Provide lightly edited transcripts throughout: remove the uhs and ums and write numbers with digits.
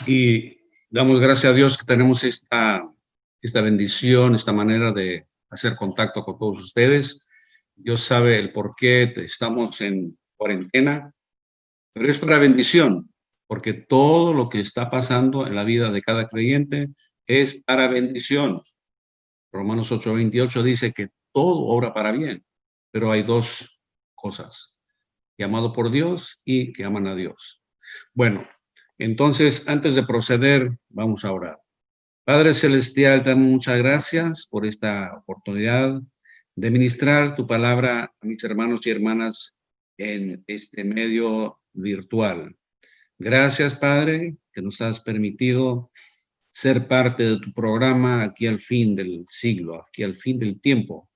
Y damos gracias a Dios que tenemos esta bendición, esta manera de hacer contacto con todos ustedes. Dios sabe el por qué estamos en cuarentena, pero es para bendición, porque todo lo que está pasando en la vida de cada creyente es para bendición. Romanos 8:28 dice que todo obra para bien, pero hay dos cosas: llamado por Dios y que aman a Dios. Bueno, entonces, antes de proceder, vamos a orar. Padre Celestial, te damos muchas gracias por esta oportunidad de ministrar tu palabra a mis hermanos y hermanas en este medio virtual. Gracias, Padre, que nos has permitido ser parte de tu programa aquí al fin del siglo, aquí al fin del tiempo.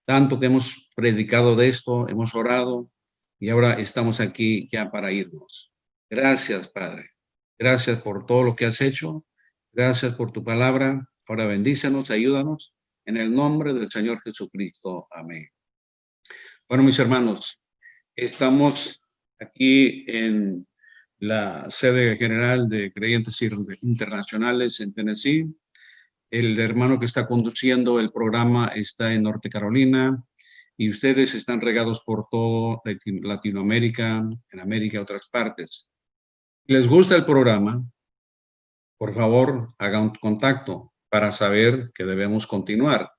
Tanto que hemos predicado de esto, hemos orado y ahora estamos aquí ya para irnos. Gracias, Padre. Gracias por todo lo que has hecho. Gracias por tu palabra. Ahora bendícenos, ayúdanos en el nombre del Señor Jesucristo. Amén. Bueno, mis hermanos, estamos aquí en la sede general de Creyentes Internacionales en Tennessee. El hermano que está conduciendo el programa está en Norte Carolina y ustedes están regados por todo Latinoamérica, en América y otras partes. Si les gusta el programa, por favor, hagan contacto para saber que debemos continuar.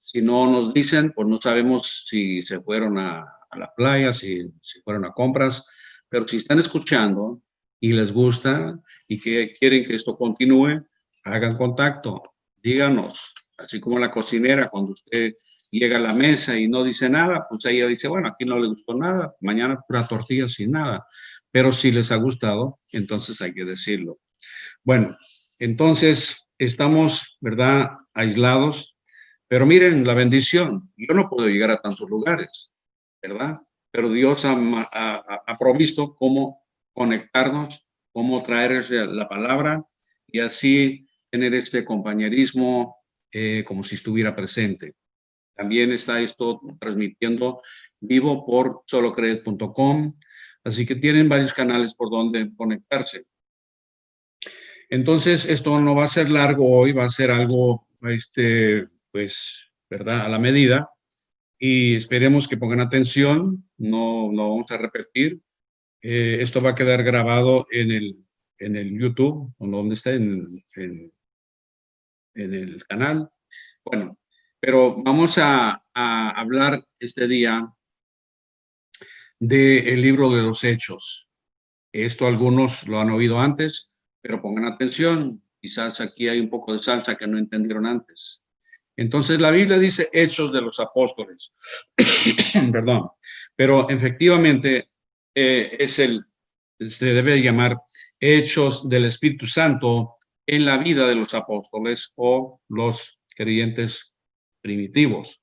Si no nos dicen, pues no sabemos si se fueron a la playa, si fueron a compras, pero si están escuchando y les gusta y que quieren que esto continúe, hagan contacto, díganos, así como la cocinera, cuando usted llega a la mesa y no dice nada, pues ella dice, bueno, aquí no le gustó nada, mañana pura tortilla sin nada, pero si les ha gustado, entonces hay que decirlo. Bueno, entonces estamos, ¿verdad?, aislados. Pero miren la bendición. Yo no puedo llegar a tantos lugares, ¿verdad? Pero Dios ha provisto cómo conectarnos, cómo traer la palabra y así tener este compañerismo como si estuviera presente. También está esto transmitiendo vivo por solocreed.com, así que tienen varios canales por donde conectarse. Entonces, esto no va a ser largo hoy, va a ser algo, pues, ¿verdad?, a la medida. Y esperemos que pongan atención, no vamos a repetir. Esto va a quedar grabado en el YouTube, o donde está, en el canal. Bueno, pero vamos a hablar este día del libro de los Hechos. Esto algunos lo han oído antes, pero pongan atención. Quizás aquí hay un poco de salsa que no entendieron antes. Entonces la Biblia dice Hechos de los Apóstoles. Perdón. Pero efectivamente se debe llamar Hechos del Espíritu Santo en la vida de los apóstoles o los creyentes primitivos.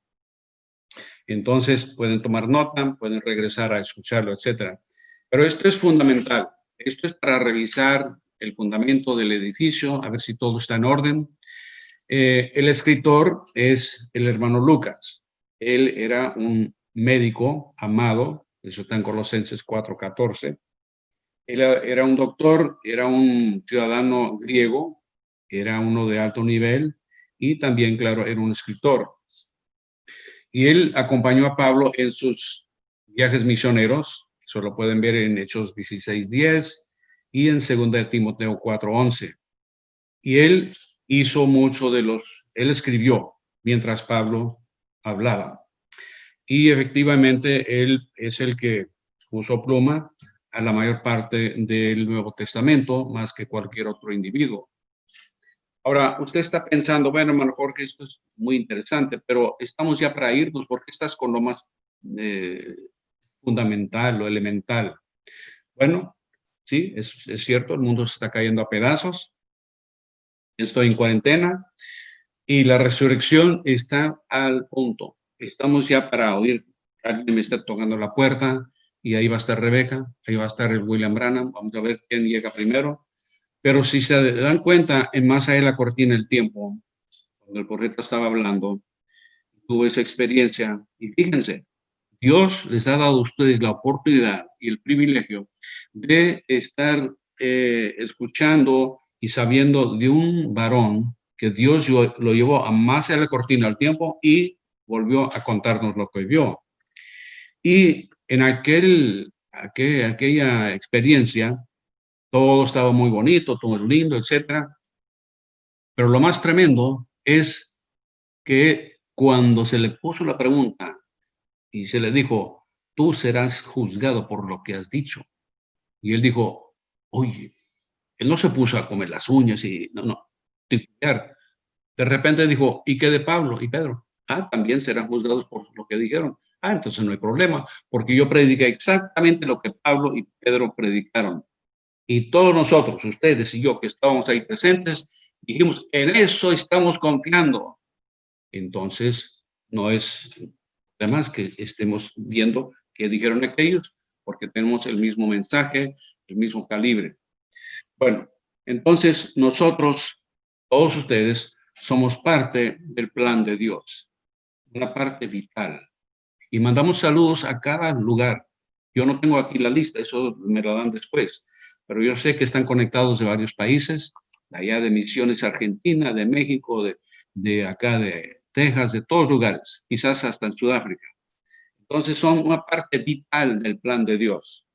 Entonces pueden tomar nota, pueden regresar a escucharlo, etcétera. Pero esto es fundamental. Esto es para revisar el fundamento del edificio, a ver si todo está en orden. El escritor es el hermano Lucas. Él era un médico amado, eso está en Colosenses 4:14. Él era un doctor, era un ciudadano griego, era uno de alto nivel y también, claro, era un escritor. Y él acompañó a Pablo en sus viajes misioneros. Eso lo pueden ver en Hechos 16:10 y en 2 Timoteo 4:11. Y él hizo mucho él escribió mientras Pablo hablaba. Y efectivamente él es el que puso pluma a la mayor parte del Nuevo Testamento, más que cualquier otro individuo. Ahora, usted está pensando, bueno, hermano Jorge, esto es muy interesante, pero estamos ya para irnos, porque estás con lo más fundamental, lo elemental. Bueno, sí, es cierto, el mundo se está cayendo a pedazos. Estoy en cuarentena y la resurrección está al punto. Estamos ya para oír, alguien me está tocando la puerta y ahí va a estar Rebeca, ahí va a estar el William Branham, vamos a ver quién llega primero. Pero si se dan cuenta, en más allá de la cortina del tiempo, cuando el profeta estaba hablando, tuvo esa experiencia. Y fíjense, Dios les ha dado a ustedes la oportunidad y el privilegio de estar escuchando y sabiendo de un varón que Dios lo llevó a más de la cortina del tiempo y volvió a contarnos lo que vio. Y en aquella experiencia, todo estaba muy bonito, todo lindo, etcétera. Pero lo más tremendo es que cuando se le puso la pregunta y se le dijo, tú serás juzgado por lo que has dicho. Y él dijo, oye, él no se puso a comer las uñas y no. De repente dijo, ¿y qué de Pablo y Pedro? También serán juzgados por lo que dijeron. Entonces no hay problema, porque yo prediqué exactamente lo que Pablo y Pedro predicaron. Y todos nosotros, ustedes y yo que estábamos ahí presentes, dijimos, en eso estamos confiando. Entonces, no es además que estemos viendo qué dijeron aquellos, porque tenemos el mismo mensaje, el mismo calibre. Bueno, entonces nosotros, todos ustedes, somos parte del plan de Dios, una parte vital. Y mandamos saludos a cada lugar. Yo no tengo aquí la lista, eso me lo dan después, pero yo sé que están conectados de varios países, de allá de Misiones, Argentina, de México, de acá de Texas, de todos lugares, quizás hasta en Sudáfrica. Entonces son una parte vital del plan de Dios.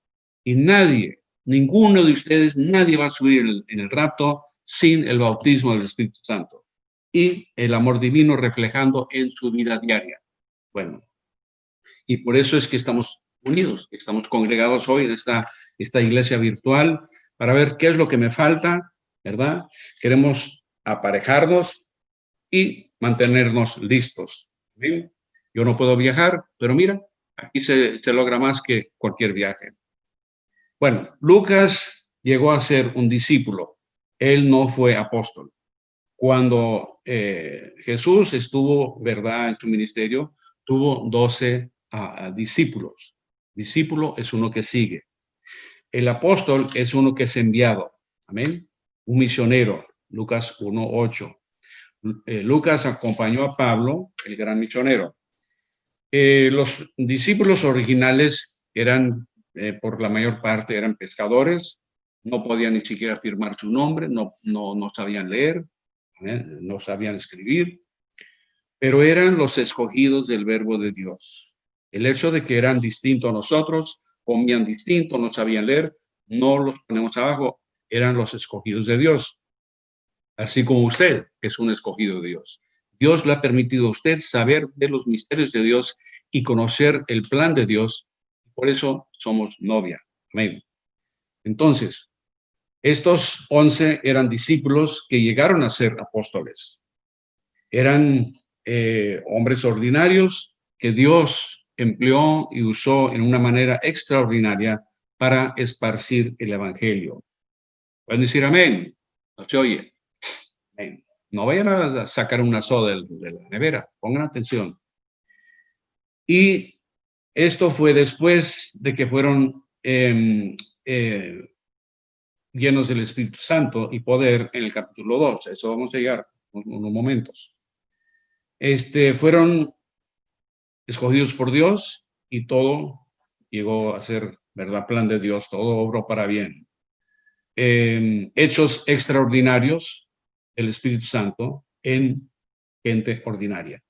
Y nadie, ninguno de ustedes, nadie va a subir en el rapto sin el bautismo del Espíritu Santo y el amor divino reflejando en su vida diaria. Bueno, y por eso es que estamos unidos, estamos congregados hoy en esta iglesia virtual para ver qué es lo que me falta, ¿verdad? Queremos aparejarnos y mantenernos listos. ¿Sí? Yo no puedo viajar, pero mira, aquí se logra más que cualquier viaje. Bueno, Lucas llegó a ser un discípulo. Él no fue apóstol. Cuando Jesús estuvo, ¿verdad?, en su ministerio, tuvo 12 discípulos. Discípulo es uno que sigue. El apóstol es uno que es enviado. Amén. Un misionero. Lucas 1:8. Lucas acompañó a Pablo, el gran misionero. Los discípulos originales eran, por la mayor parte, eran pescadores, no podían ni siquiera firmar su nombre, no sabían leer, no sabían escribir, pero eran los escogidos del verbo de Dios. El hecho de que eran distintos a nosotros, comían distinto, no sabían leer, no los ponemos abajo, eran los escogidos de Dios. Así como usted es un escogido de Dios. Dios le ha permitido a usted saber de los misterios de Dios y conocer el plan de Dios. Por eso somos novia. Amén. Entonces, estos 11 eran discípulos que llegaron a ser apóstoles. Eran hombres ordinarios que Dios empleó y usó en una manera extraordinaria para esparcir el evangelio. Pueden decir amén. No se oye. Amén. No vayan a sacar una soda de la nevera. Pongan atención. Y esto fue después de que fueron llenos del Espíritu Santo y poder en el capítulo 2. Eso vamos a llegar en unos momentos. Fueron escogidos por Dios y todo llegó a ser, ¿verdad?, plan de Dios, todo obró para bien. Hechos extraordinarios del Espíritu Santo en gente ordinaria.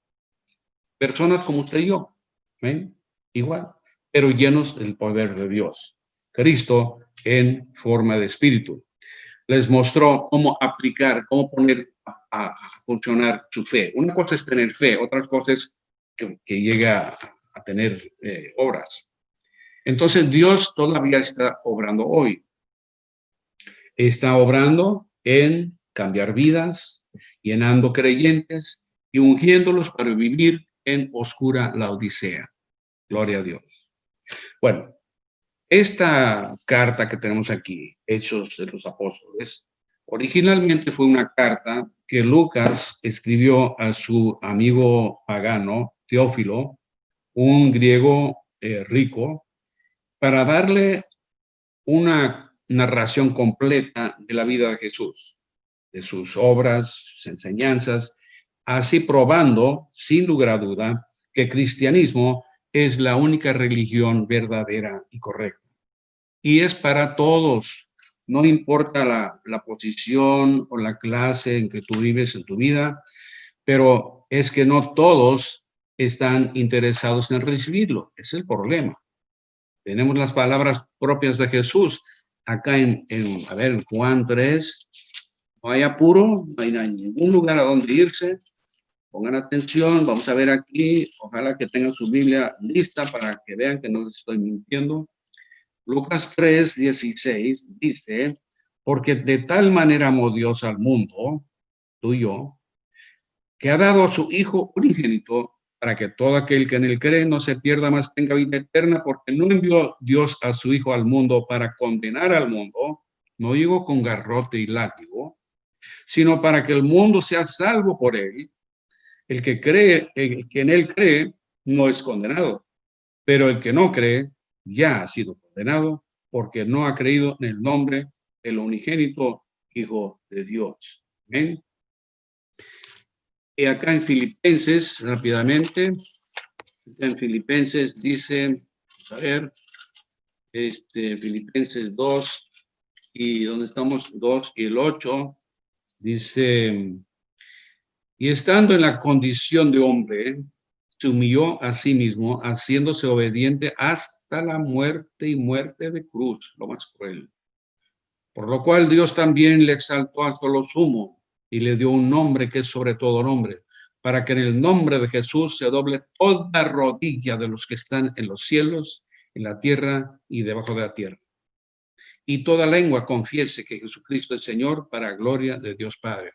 Personas como usted y yo, ¿ven? Igual, pero llenos del poder de Dios. Cristo en forma de espíritu. Les mostró cómo aplicar, cómo poner a funcionar su fe. Una cosa es tener fe, otra cosa es que llega a tener obras. Entonces Dios todavía está obrando hoy. Está obrando en cambiar vidas, llenando creyentes y ungiéndolos para vivir en oscura Laodicea. Gloria a Dios. Bueno, esta carta que tenemos aquí, Hechos de los Apóstoles, originalmente fue una carta que Lucas escribió a su amigo pagano, Teófilo, un griego rico, para darle una narración completa de la vida de Jesús, de sus obras, sus enseñanzas, así probando, sin lugar a duda, que el cristianismo es la única religión verdadera y correcta. Y es para todos, no importa la posición o la clase en que tú vives en tu vida, pero es que no todos están interesados en recibirlo. Es el problema. Tenemos las palabras propias de Jesús acá a ver, en Juan 3. No hay apuro, no hay ningún lugar a donde irse. Pongan atención, vamos a ver aquí. Ojalá que tengan su Biblia lista para que vean que no les estoy mintiendo. Lucas 3:16 dice, porque de tal manera amó Dios al mundo, tú y yo, que ha dado a su Hijo unigénito para que todo aquel que en él cree no se pierda, más tenga vida eterna, porque no envió Dios a su Hijo al mundo para condenar al mundo, no digo con garrote y látigo, sino para que el mundo sea salvo por él. El que cree, el que en él cree, no es condenado, pero el que no cree ya ha sido condenado porque no ha creído en el nombre del unigénito Hijo de Dios. ¿Ven? Y acá en Filipenses, rápidamente, en Filipenses dice, a ver, Filipenses 2, y donde estamos 2 y el 8, dice, y estando en la condición de hombre, se humilló a sí mismo, haciéndose obediente hasta la muerte y muerte de cruz, lo más cruel. Por lo cual Dios también le exaltó hasta lo sumo y le dio un nombre que es sobre todo nombre, para que en el nombre de Jesús se doble toda rodilla de los que están en los cielos, en la tierra y debajo de la tierra. Y toda lengua confiese que Jesucristo es Señor, para gloria de Dios Padre.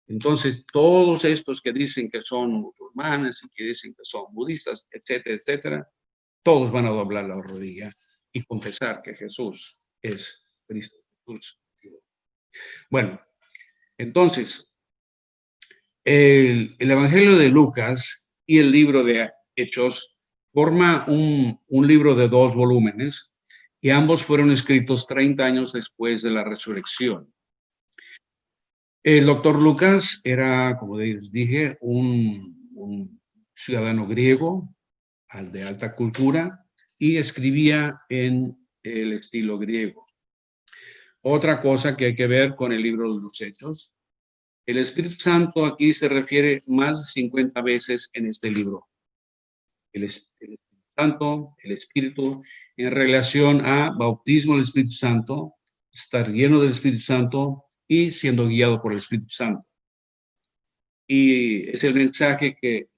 Entonces, todos estos que dicen que son musulmanes y que dicen que son budistas, etcétera, etcétera, todos van a doblar la rodilla y confesar que Jesús es Cristo. Bueno, entonces, el Evangelio de Lucas y el libro de Hechos forma un libro de 2 volúmenes y ambos fueron escritos 30 años después de la resurrección. El doctor Lucas era, como les dije, un ciudadano griego, de alta cultura, y escribía en el estilo griego. Otra cosa que hay que ver con el libro de los Hechos, el Espíritu Santo aquí se refiere más de 50 veces en este libro. El Espíritu Santo, el Espíritu, en relación a bautismo del Espíritu Santo, estar lleno del Espíritu Santo y siendo guiado por el Espíritu Santo. Y es el mensaje que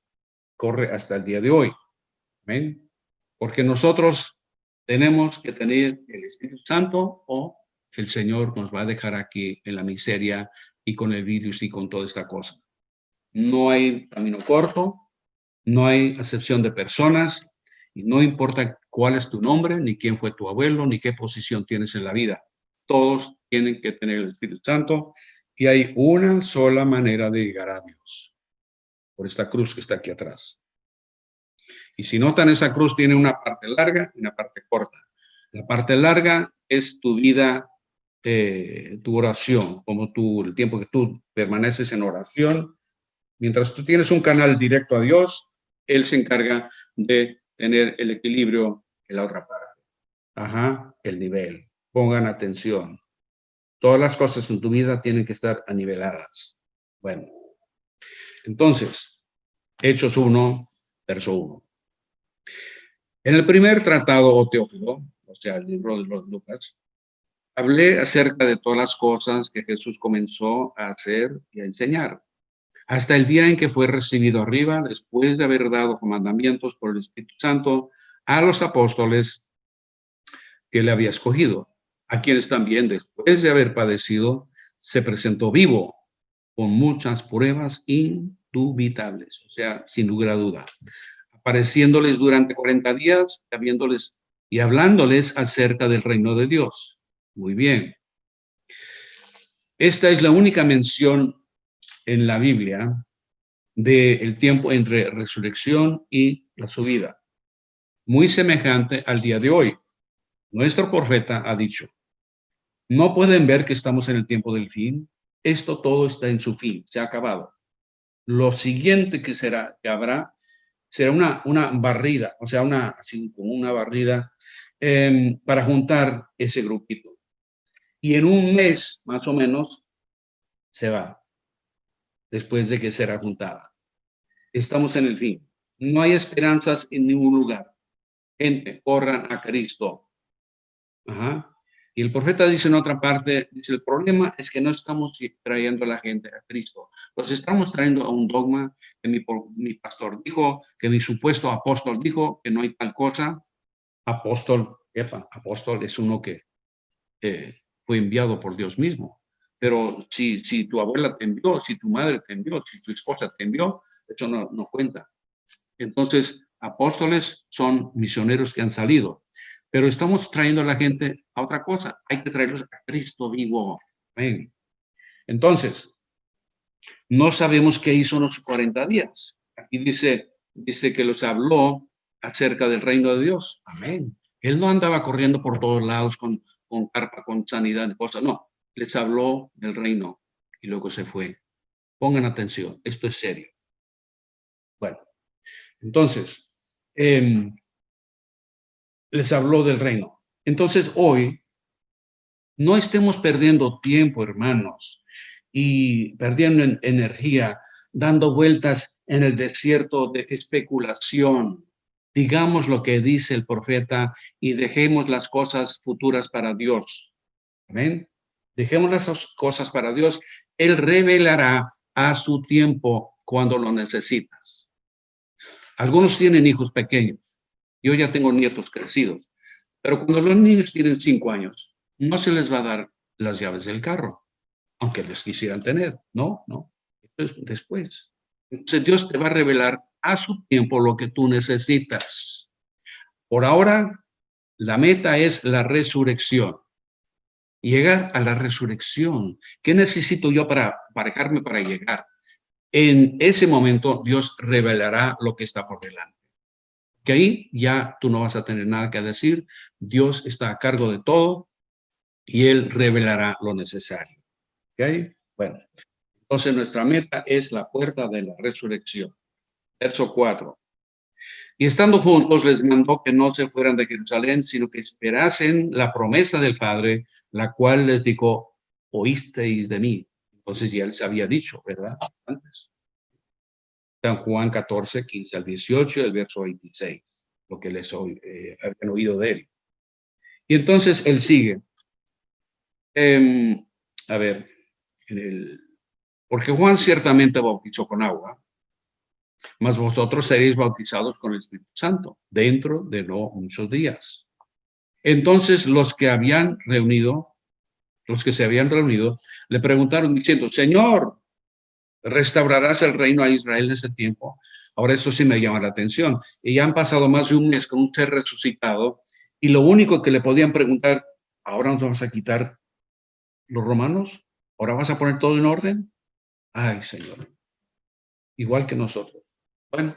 corre hasta el día de hoy. ¿Ven? Porque nosotros tenemos que tener el Espíritu Santo o el Señor nos va a dejar aquí en la miseria y con el virus y con toda esta cosa. No hay camino corto, no hay acepción de personas y no importa cuál es tu nombre, ni quién fue tu abuelo, ni qué posición tienes en la vida. Todos tienen que tener el Espíritu Santo y hay una sola manera de llegar a Dios, por esta cruz que está aquí atrás. Y si notan, esa cruz tiene una parte larga y una parte corta. La parte larga es tu vida, tu oración, como el tiempo que tú permaneces en oración. Mientras tú tienes un canal directo a Dios, Él se encarga de tener el equilibrio en la otra parte. Ajá, el nivel. Pongan atención. Todas las cosas en tu vida tienen que estar aniveladas. Bueno, entonces, Hechos 1, verso 1. En el primer tratado, o Teófilo, o sea, el libro de los Lucas, hablé acerca de todas las cosas que Jesús comenzó a hacer y a enseñar, hasta el día en que fue recibido arriba, después de haber dado mandamientos por el Espíritu Santo a los apóstoles que le había escogido, a quienes también, después de haber padecido, se presentó vivo con muchas pruebas indubitables, o sea, sin lugar a duda, apareciéndoles durante 40 días, y hablándoles acerca del reino de Dios. Muy bien. Esta es la única mención en la Biblia del tiempo entre resurrección y la subida, muy semejante al día de hoy. Nuestro profeta ha dicho, ¿no pueden ver que estamos en el tiempo del fin? Esto todo está en su fin, se ha acabado. Lo siguiente que habrá, será una barrida, o sea, así como una barrida para juntar ese grupito. y en un mes, más o menos, se va, después de que será juntada. Estamos en el fin. No hay esperanzas en ningún lugar. Gente, corran a Cristo. Ajá. Y el profeta dice en otra parte, dice, el problema es que no estamos trayendo a la gente a Cristo. Los estamos trayendo a un dogma que mi pastor dijo, que mi supuesto apóstol dijo, que no hay tal cosa. Apóstol, apóstol es uno que fue enviado por Dios mismo. Pero si tu abuela te envió, si tu madre te envió, si tu esposa te envió, eso no cuenta. Entonces, apóstoles son misioneros que han salido. Pero estamos trayendo a la gente a otra cosa. Hay que traerlos a Cristo vivo. Amén. Entonces, no sabemos qué hizo en los 40 días. Aquí dice que los habló acerca del reino de Dios. Amén. Él no andaba corriendo por todos lados con carpa, con sanidad, cosas. No, les habló del reino y luego se fue. Pongan atención, esto es serio. Bueno, entonces, les habló del reino. Entonces, hoy, no estemos perdiendo tiempo, hermanos, y perdiendo energía, dando vueltas en el desierto de especulación. Digamos lo que dice el profeta y dejemos las cosas futuras para Dios. Amén. Dejemos las cosas para Dios. Él revelará a su tiempo cuando lo necesitas. Algunos tienen hijos pequeños. Yo ya tengo nietos crecidos. Pero cuando los niños tienen 5 años, no se les va a dar las llaves del carro, aunque les quisieran tener. No. Entonces, después. Entonces Dios te va a revelar a su tiempo lo que tú necesitas. Por ahora, la meta es la resurrección. Llegar a la resurrección. ¿Qué necesito yo para aparejarme para llegar? En ese momento Dios revelará lo que está por delante. Que ahí ya tú no vas a tener nada que decir. Dios está a cargo de todo y Él revelará lo necesario. ¿Ok? Bueno, entonces nuestra meta es la puerta de la resurrección. Verso 4. Y estando juntos les mandó que no se fueran de Jerusalén, sino que esperasen la promesa del Padre, la cual les dijo, oísteis de mí. Entonces ya Él se había dicho, ¿verdad? Antes. San Juan 14, 15 al 18, el verso 26, lo que les habían oído de Él. Y entonces Él sigue. A ver, porque Juan ciertamente bautizó con agua, mas vosotros seréis bautizados con el Espíritu Santo dentro de no muchos días. Entonces los que se habían reunido, le preguntaron diciendo, Señor, ¿restaurarás el reino a Israel en ese tiempo? Ahora eso sí me llama la atención. Y ya han pasado más de un mes con un ser resucitado y lo único que le podían preguntar, ¿ahora nos vamos a quitar los romanos? ¿Ahora vas a poner todo en orden? Ay, Señor. Igual que nosotros. Bueno,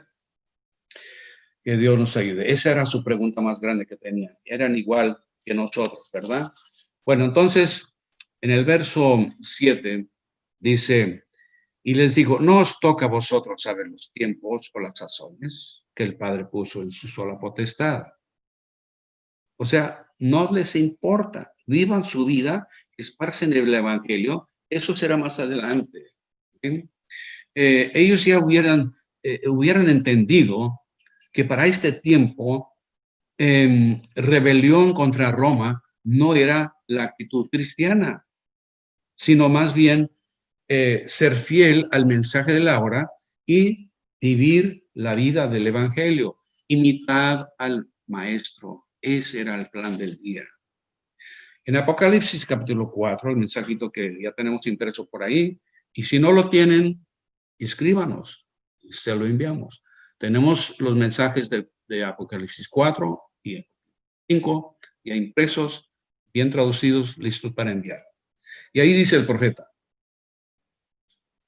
que Dios nos ayude. Esa era su pregunta más grande que tenían. Eran igual que nosotros, ¿verdad? Bueno, entonces, en el verso 7 dice, y les digo, no os toca a vosotros saber los tiempos o las sazones que el Padre puso en su sola potestad. O sea, no les importa. Vivan su vida, esparcen el Evangelio. Eso será más adelante. ¿Sí? Ellos ya hubieran entendido que para este tiempo rebelión contra Roma no era la actitud cristiana, sino más bien ser fiel al mensaje de la hora y vivir la vida del Evangelio, imitar al Maestro. Ese era el plan del día. En Apocalipsis capítulo 4, el mensajito que ya tenemos impreso por ahí, y si no lo tienen, escríbanos, se lo enviamos. Tenemos los mensajes de Apocalipsis 4 y 5 ya impresos, bien traducidos, listos para enviar. Y ahí dice el profeta,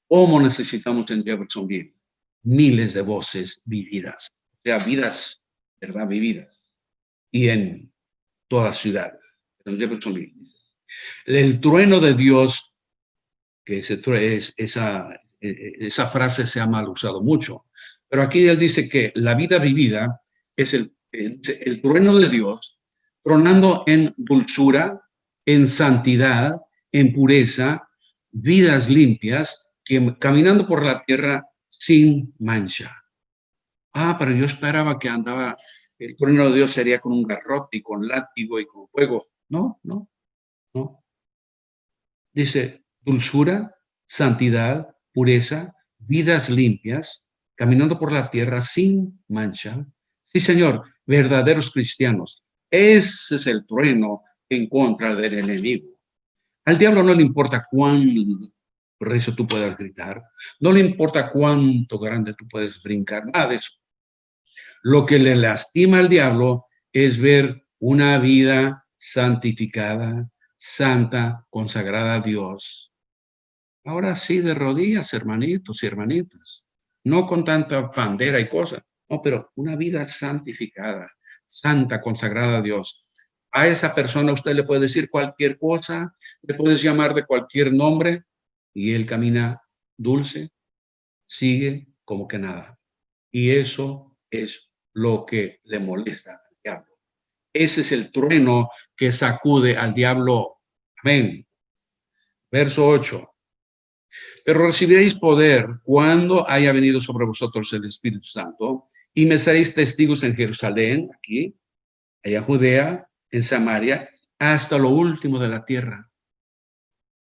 ¿cómo necesitamos en Jeffersonville? Miles de voces vividas, o sea, vidas, ¿verdad? Vividas. Y en toda ciudad, en Jeffersonville. El trueno de Dios, que esa frase se ha mal usado mucho, pero aquí él dice que la vida vivida es el trueno de Dios, tronando en dulzura, en santidad, en pureza, vidas limpias, caminando por la tierra sin mancha. Pero yo esperaba que andaba, el trueno de Dios sería con un garrote y con látigo y con fuego. No, no, no. Dice dulzura, santidad, pureza, vidas limpias, caminando por la tierra sin mancha. Sí, Señor, verdaderos cristianos. Ese es el trueno en contra del enemigo. Al diablo no le importa cuán recio tú puedas gritar, no le importa cuánto grande tú puedes brincar, nada de eso. Lo que le lastima al diablo es ver una vida santificada, santa, consagrada a Dios. Ahora sí, de rodillas, hermanitos y hermanitas, no con tanta bandera y cosas, no, pero una vida santificada, santa, consagrada a Dios. A esa persona usted le puede decir cualquier cosa, le puedes llamar de cualquier nombre y él camina dulce, sigue como que nada. Y eso es lo que le molesta al diablo. Ese es el trueno que sacude al diablo. Amén. Verso 8. Pero recibiréis poder cuando haya venido sobre vosotros el Espíritu Santo y me seréis testigos en Jerusalén, aquí, allá en Judea, en Samaria, hasta lo último de la tierra,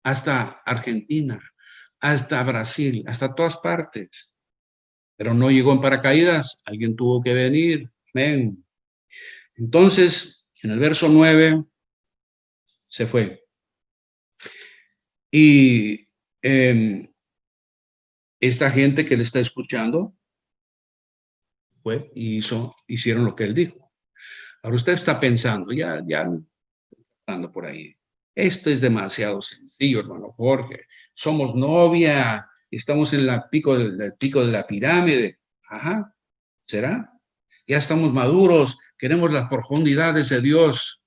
hasta Argentina, hasta Brasil, hasta todas partes. Pero no llegó en paracaídas, alguien tuvo que venir. Amén. Entonces, en el verso 9, se fue. Y esta gente que le está escuchando, fue y hicieron lo que él dijo. Ahora usted está pensando, ya ando por ahí. Esto es demasiado sencillo, hermano Jorge. Somos novia, estamos en el pico de la pirámide. Ajá, ¿será? Ya estamos maduros, queremos las profundidades de Dios.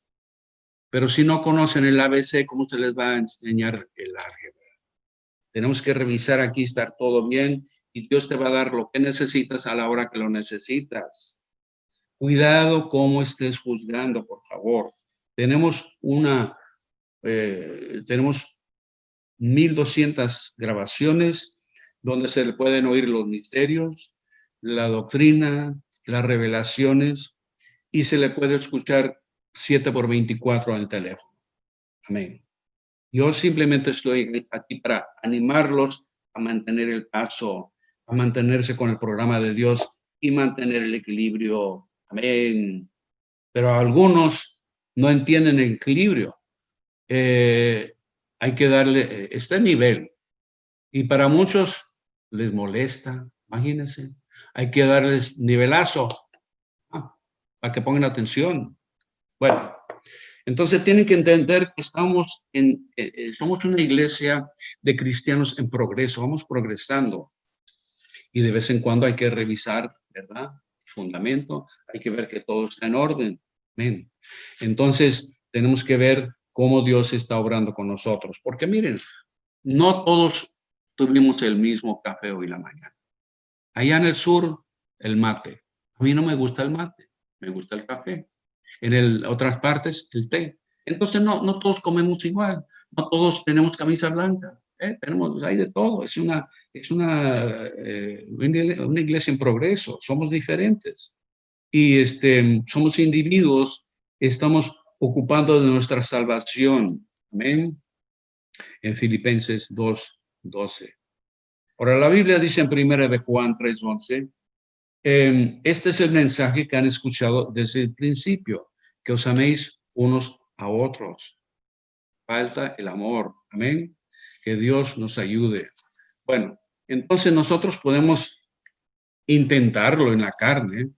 Pero si no conocen el ABC, ¿cómo se les va a enseñar el álgebra? Tenemos que revisar aquí, estar todo bien, y Dios te va a dar lo que necesitas a la hora que lo necesitas. Cuidado cómo estés juzgando, por favor. Tenemos 1200 grabaciones donde se le pueden oír los misterios, la doctrina, las revelaciones, y se le puede escuchar 7x24 en el teléfono. Amén. Yo simplemente estoy aquí para animarlos a mantener el paso, a mantenerse con el programa de Dios y mantener el equilibrio. Amén. Pero algunos no entienden el equilibrio. Hay que darle este nivel. Y para muchos les molesta, imagínense. Hay que darles nivelazo para que pongan atención. Bueno, entonces tienen que entender que somos una iglesia de cristianos en progreso, vamos progresando. Y de vez en cuando hay que revisar, ¿verdad? El fundamento, hay que ver que todo está en orden. Amén. Entonces tenemos que ver cómo Dios está obrando con nosotros. Porque miren, no todos tuvimos el mismo café hoy en la mañana. Allá en el sur, el mate. A mí no me gusta el mate, me gusta el café. En otras partes, el té. Entonces, no todos comemos igual, no todos tenemos camisa blanca, hay de todo, una iglesia en progreso, somos diferentes. Y somos individuos, estamos ocupando de nuestra salvación. Amén. En Filipenses 2:12. Ahora, la Biblia dice en 1 de Juan 3:11, este es el mensaje que han escuchado desde el principio, que os améis unos a otros. Falta el amor. Amén. Que Dios nos ayude. Bueno, entonces nosotros podemos intentarlo en la carne,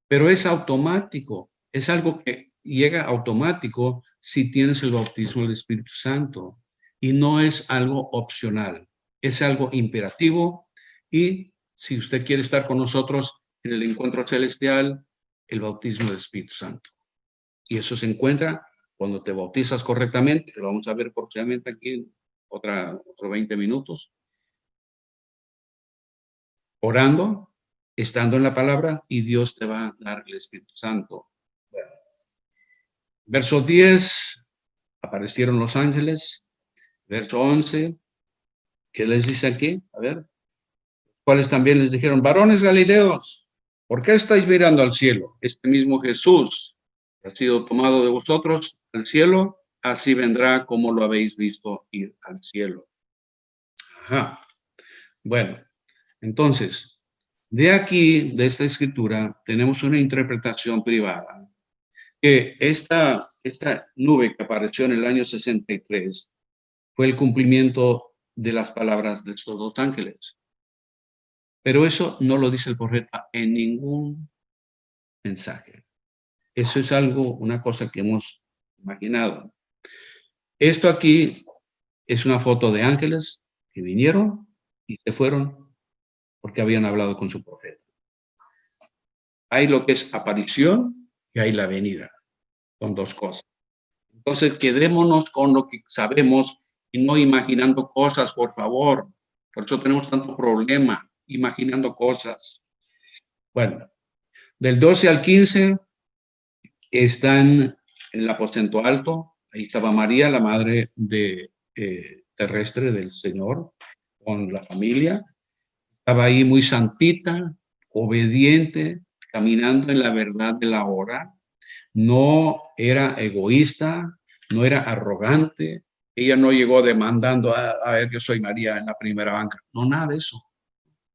pero es automático. Es algo que llega automático si tienes el bautismo del Espíritu Santo. Y no es algo opcional. Es algo imperativo. Y si usted quiere estar con nosotros en el encuentro celestial, el bautismo del Espíritu Santo. Y eso se encuentra cuando te bautizas correctamente, que lo vamos a ver próximamente aquí en otros 20 minutos. Orando, estando en la palabra, y Dios te va a dar el Espíritu Santo. Bueno. Verso 10, aparecieron los ángeles. Verso 11, ¿qué les dice aquí? A ver, cuáles también les dijeron, varones galileos, ¿por qué estáis mirando al cielo? Este mismo Jesús que ha sido tomado de vosotros al cielo, así vendrá como lo habéis visto ir al cielo. Ajá. Bueno, entonces, de aquí, de esta escritura, tenemos una interpretación privada, que esta nube que apareció en el año 63 fue el cumplimiento de las palabras de estos dos ángeles. Pero eso no lo dice el profeta en ningún mensaje. Eso es algo, una cosa que hemos imaginado. Esto aquí es una foto de ángeles que vinieron y se fueron porque habían hablado con su profeta. Hay lo que es aparición y hay la venida. Son dos cosas. Entonces, quedémonos con lo que sabemos y no imaginando cosas, por favor. Por eso tenemos tanto problema imaginando cosas. Bueno, del 12 al 15 están en el aposento alto. Ahí estaba María, la madre terrestre del Señor, con la familia. Estaba ahí muy santita, obediente, caminando en la verdad de la hora. No era egoísta, no era arrogante. Ella no llegó demandando, a ver, yo soy María en la primera banca. No, nada de eso.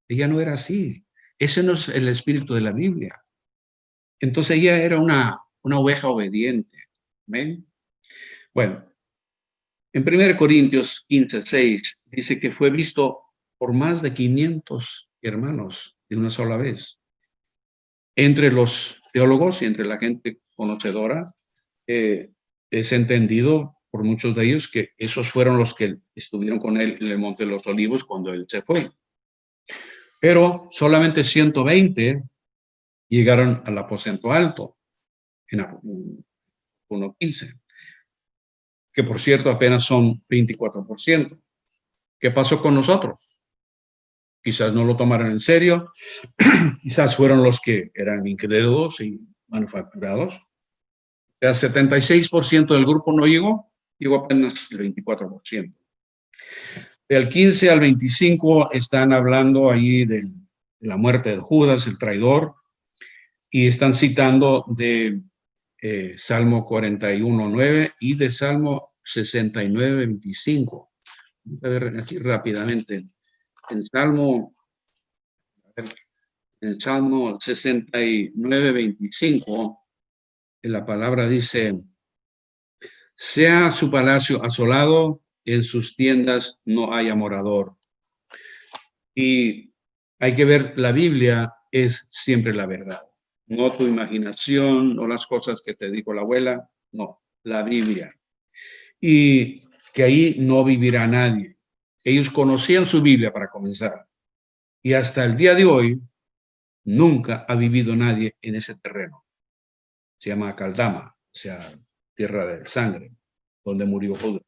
Ella no era así. Ese no es el espíritu de la Biblia. Entonces ella era una oveja obediente. ¿Ven? Bueno, en 1 Corintios 15:6 dice que fue visto por más de 500 hermanos de una sola vez. Entre los teólogos y entre la gente conocedora, es entendido por muchos de ellos que esos fueron los que estuvieron con él en el Monte de los Olivos cuando él se fue. Pero solamente 120 llegaron al aposento alto en 1:15, que por cierto apenas son 24%. ¿Qué pasó con nosotros? Quizás no lo tomaron en serio, quizás fueron los que eran incrédulos y manufacturados. El 76% del grupo no llegó apenas el 24%. Del 15 al 25 están hablando ahí de la muerte de Judas, el traidor, y están citando de Salmo 41:9 y de Salmo 69:25. A ver aquí rápidamente. En Salmo 69:25, la palabra dice, sea su palacio asolado, en sus tiendas no haya morador. Y hay que ver, la Biblia es siempre la verdad. No tu imaginación, no las cosas que te dijo la abuela, no, la Biblia. Y que ahí no vivirá nadie. Ellos conocían su Biblia para comenzar. Y hasta el día de hoy, nunca ha vivido nadie en ese terreno. Se llama Caldama, o sea, tierra de sangre, donde murió Judas.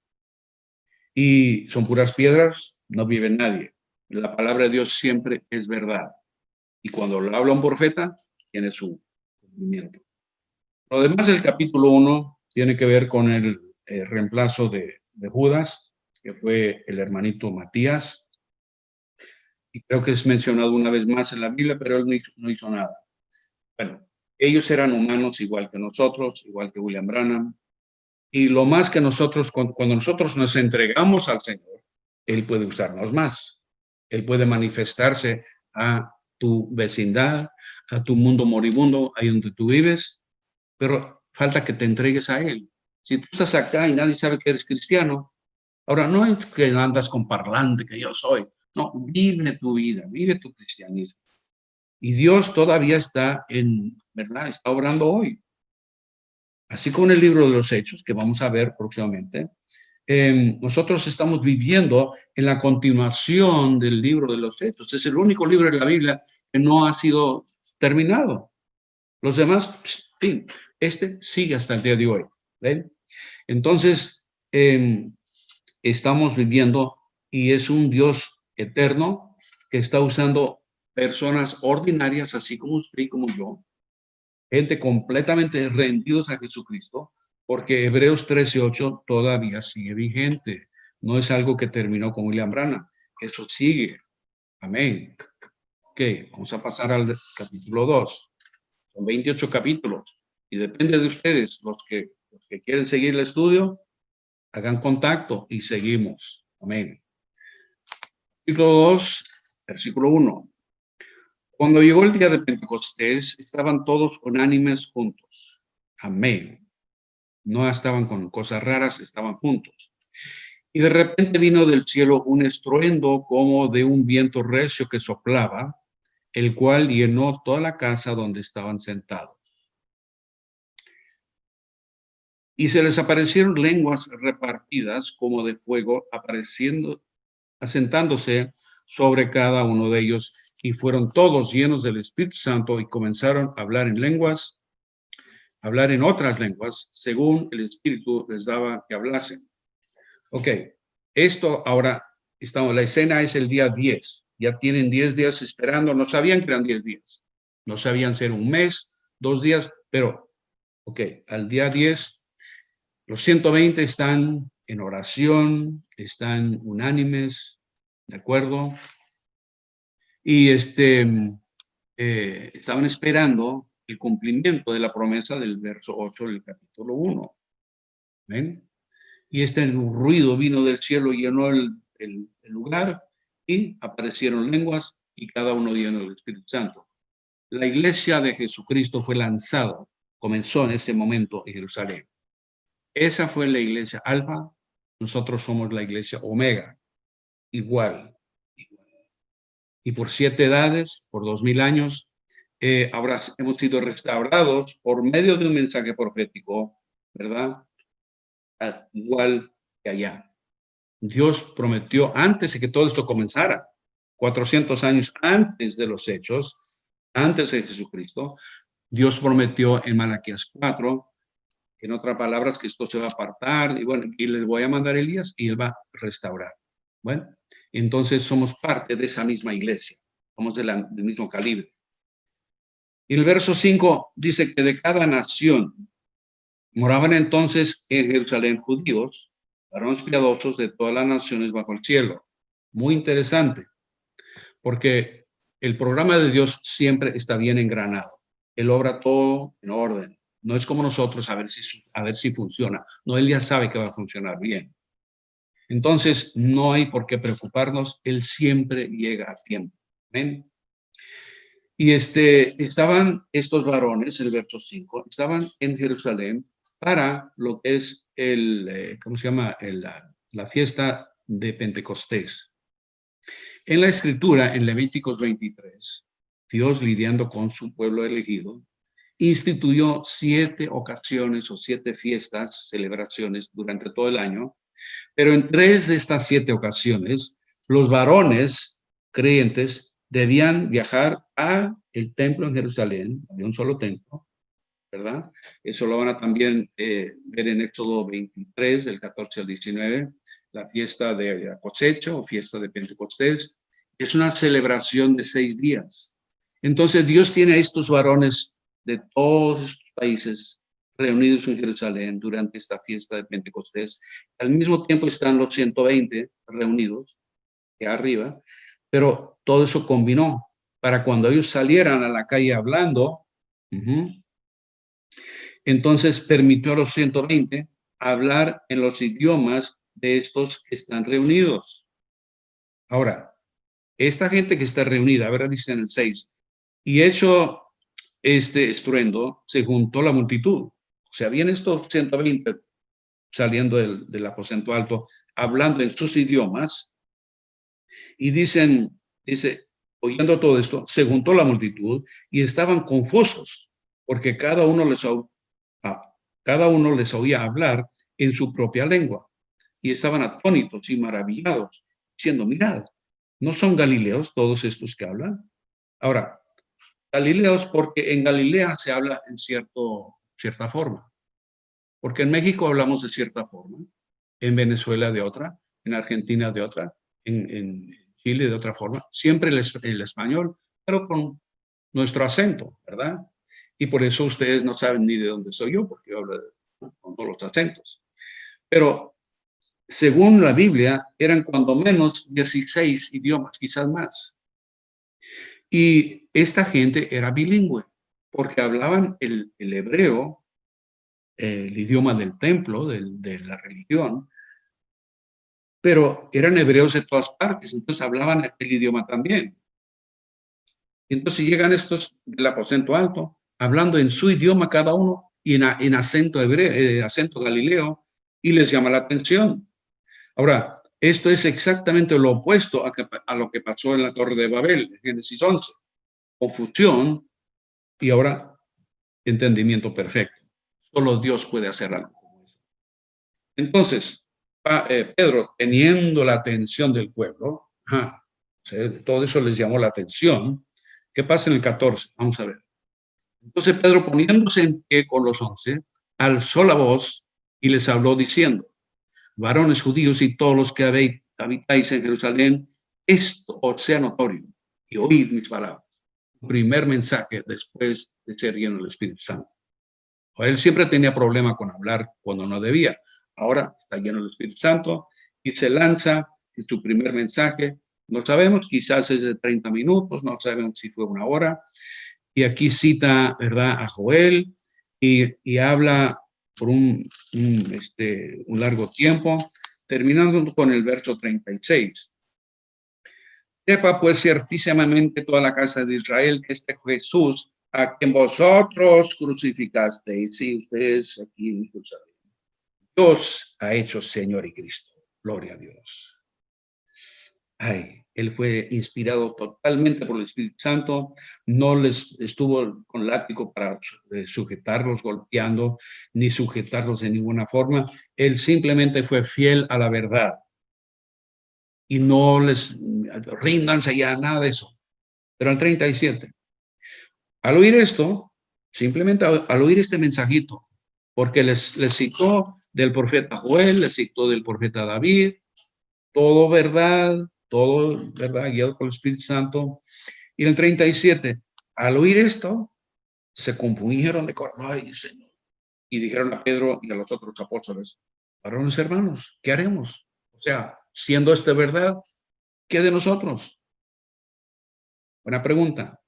Y son puras piedras, no vive nadie. La palabra de Dios siempre es verdad. Y cuando lo habla un profeta, tiene su cumplimiento. Lo demás del capítulo 1 tiene que ver con el reemplazo de Judas, que fue el hermanito Matías. Y creo que es mencionado una vez más en la Biblia, pero él no hizo nada. Bueno, ellos eran humanos igual que nosotros, igual que William Branham. Y lo más que nosotros, cuando nosotros nos entregamos al Señor, Él puede usarnos más. Él puede manifestarse a tu vecindad, a tu mundo moribundo, ahí donde tú vives, pero falta que te entregues a Él. Si tú estás acá y nadie sabe que eres cristiano, ahora no es que andas con parlante, que yo soy. No, vive tu vida, vive tu cristianismo. Y Dios todavía está ¿verdad? Está obrando hoy. Así como en el libro de los Hechos, que vamos a ver próximamente, nosotros estamos viviendo en la continuación del libro de los Hechos. Es el único libro de la Biblia que no ha sido terminado. Los demás, sí, este sigue hasta el día de hoy. ¿Ven? Entonces, estamos viviendo y es un Dios eterno que está usando personas ordinarias, así como usted y como yo, gente completamente rendidos a Jesucristo, porque Hebreos 13:8 todavía sigue vigente. No es algo que terminó con William Branham. Eso sigue. Amén. Ok, vamos a pasar al capítulo 2. Son 28 capítulos y depende de ustedes, los que quieren seguir el estudio, hagan contacto y seguimos. Amén. Capítulo 2, versículo 1. Cuando llegó el día de Pentecostés, estaban todos unánimes juntos. Amén. No estaban con cosas raras, estaban juntos. Y de repente vino del cielo un estruendo como de un viento recio que soplaba, el cual llenó toda la casa donde estaban sentados. Y se les aparecieron lenguas repartidas como de fuego, asentándose sobre cada uno de ellos, y fueron todos llenos del Espíritu Santo y comenzaron a hablar en lenguas, hablar en otras lenguas, según el Espíritu les daba que hablasen. Ok, esto ahora, la escena es el día 10. Ya tienen 10 días esperando, no sabían que eran 10 días. No sabían ser un mes, 2 días, pero, ok, al día 10, los 120 están en oración, están unánimes, ¿de acuerdo? Y estaban esperando el cumplimiento de la promesa del verso 8 del capítulo 1. ¿Ven? Y ruido vino del cielo, llenó el lugar y aparecieron lenguas y cada uno lleno del Espíritu Santo. La iglesia de Jesucristo fue lanzada, comenzó en ese momento en Jerusalén. Esa fue la iglesia alfa, nosotros somos la iglesia omega, igual. Y por 7 edades, por 2000 años, ahora hemos sido restaurados por medio de un mensaje profético, ¿verdad? Igual que allá. Dios prometió antes de que todo esto comenzara, 400 años antes de los hechos, antes de Jesucristo, Dios prometió en Malaquías 4, en otras palabras, que esto se va a apartar, y bueno, y les voy a mandar a Elías y él va a restaurar. Bueno, entonces somos parte de esa misma iglesia, somos del mismo calibre. Y el verso 5 dice que de cada nación moraban entonces en Jerusalén judíos, varones piadosos de todas las naciones bajo el cielo. Muy interesante, porque el programa de Dios siempre está bien engranado. Él obra todo en orden. No es como nosotros a ver si funciona. No, él ya sabe que va a funcionar bien. Entonces, no hay por qué preocuparnos. Él siempre llega a tiempo. ¿Ven? Y estaban estos varones, el verso 5, estaban en Jerusalén para lo que es ¿cómo se llama? La fiesta de Pentecostés. En la escritura, en Levíticos 23, Dios, lidiando con su pueblo elegido, instituyó 7 ocasiones o 7 fiestas, celebraciones durante todo el año, pero en 3 de estas 7 ocasiones, los varones creyentes debían viajar a el templo en Jerusalén, había un solo templo, ¿verdad? Eso lo van a también ver en Éxodo 23, del 14 al 19, la fiesta de la cosecha o fiesta de Pentecostés. Es una celebración de 6 días. Entonces Dios tiene a estos varones de todos estos países reunidos en Jerusalén durante esta fiesta de Pentecostés. Al mismo tiempo están los 120 reunidos arriba, pero todo eso combinó para cuando ellos salieran a la calle hablando, entonces permitió a los 120 hablar en los idiomas de estos que están reunidos. Ahora, esta gente que está reunida, a ver, dice en el 6, y hecho este estruendo, se juntó la multitud. O sea, vienen estos 120 saliendo del aposento alto, hablando en sus idiomas, y dice, oyendo todo esto, se juntó la multitud y estaban confusos, porque cada uno les oía hablar en su propia lengua, y estaban atónitos y maravillados, diciendo, mirad, ¿no son galileos todos estos que hablan? Ahora, Galileos porque en Galilea se habla en cierta forma, porque en México hablamos de cierta forma, en Venezuela de otra, en Argentina de otra, en Chile de otra forma, siempre el español, pero con nuestro acento, ¿verdad? Y por eso ustedes no saben ni de dónde soy yo, porque yo hablo con todos los acentos. Pero según la Biblia, eran cuando menos 16 idiomas, quizás más. Y esta gente era bilingüe, porque hablaban el hebreo, el idioma del templo, de la religión, pero eran hebreos de todas partes, entonces hablaban el idioma también. Entonces llegan estos del aposento alto, hablando en su idioma cada uno y en acento hebreo, acento galileo, y les llama la atención. Ahora, esto es exactamente lo opuesto a lo que pasó en la Torre de Babel, en Génesis 11. Confusión y ahora entendimiento perfecto. Solo Dios puede hacer algo como eso. Entonces, Pedro, teniendo la atención del pueblo, todo eso les llamó la atención. ¿Qué pasa en el 14? Vamos a ver. Entonces Pedro, poniéndose en pie con los 11, alzó la voz y les habló diciendo: varones judíos y todos los que habitáis en Jerusalén, esto os sea notorio y oíd mis palabras. Primer mensaje después de ser lleno del Espíritu Santo. Él siempre tenía problema con hablar cuando no debía. Ahora está lleno del Espíritu Santo y se lanza en su primer mensaje. No sabemos, quizás es de 30 minutos, no sabemos si fue una hora. Y aquí cita, ¿verdad?, a Joel y habla por un largo tiempo, terminando con el verso 36. Sepa pues ciertísimamente toda la casa de Israel que este Jesús a quien vosotros crucificasteis, y ustedes aquí en Jerusalén, Dios ha hecho Señor y Cristo. Gloria a Dios. Él fue inspirado totalmente por el Espíritu Santo, no les estuvo con látigo para sujetarlos, golpeando, ni sujetarlos de ninguna forma. Él simplemente fue fiel a la verdad. Y no les ríndanse ya, nada de eso. Pero al 37, al oír esto, simplemente al oír este mensajito, porque les citó del profeta Joel, les citó del profeta David, todo verdad, guiado por el Espíritu Santo. Y en el 37, al oír esto, se compungieron de corazón, ay, Señor, y dijeron a Pedro y a los otros apóstoles: varones hermanos, ¿qué haremos? O sea, siendo esta verdad, ¿qué de nosotros? Buena pregunta.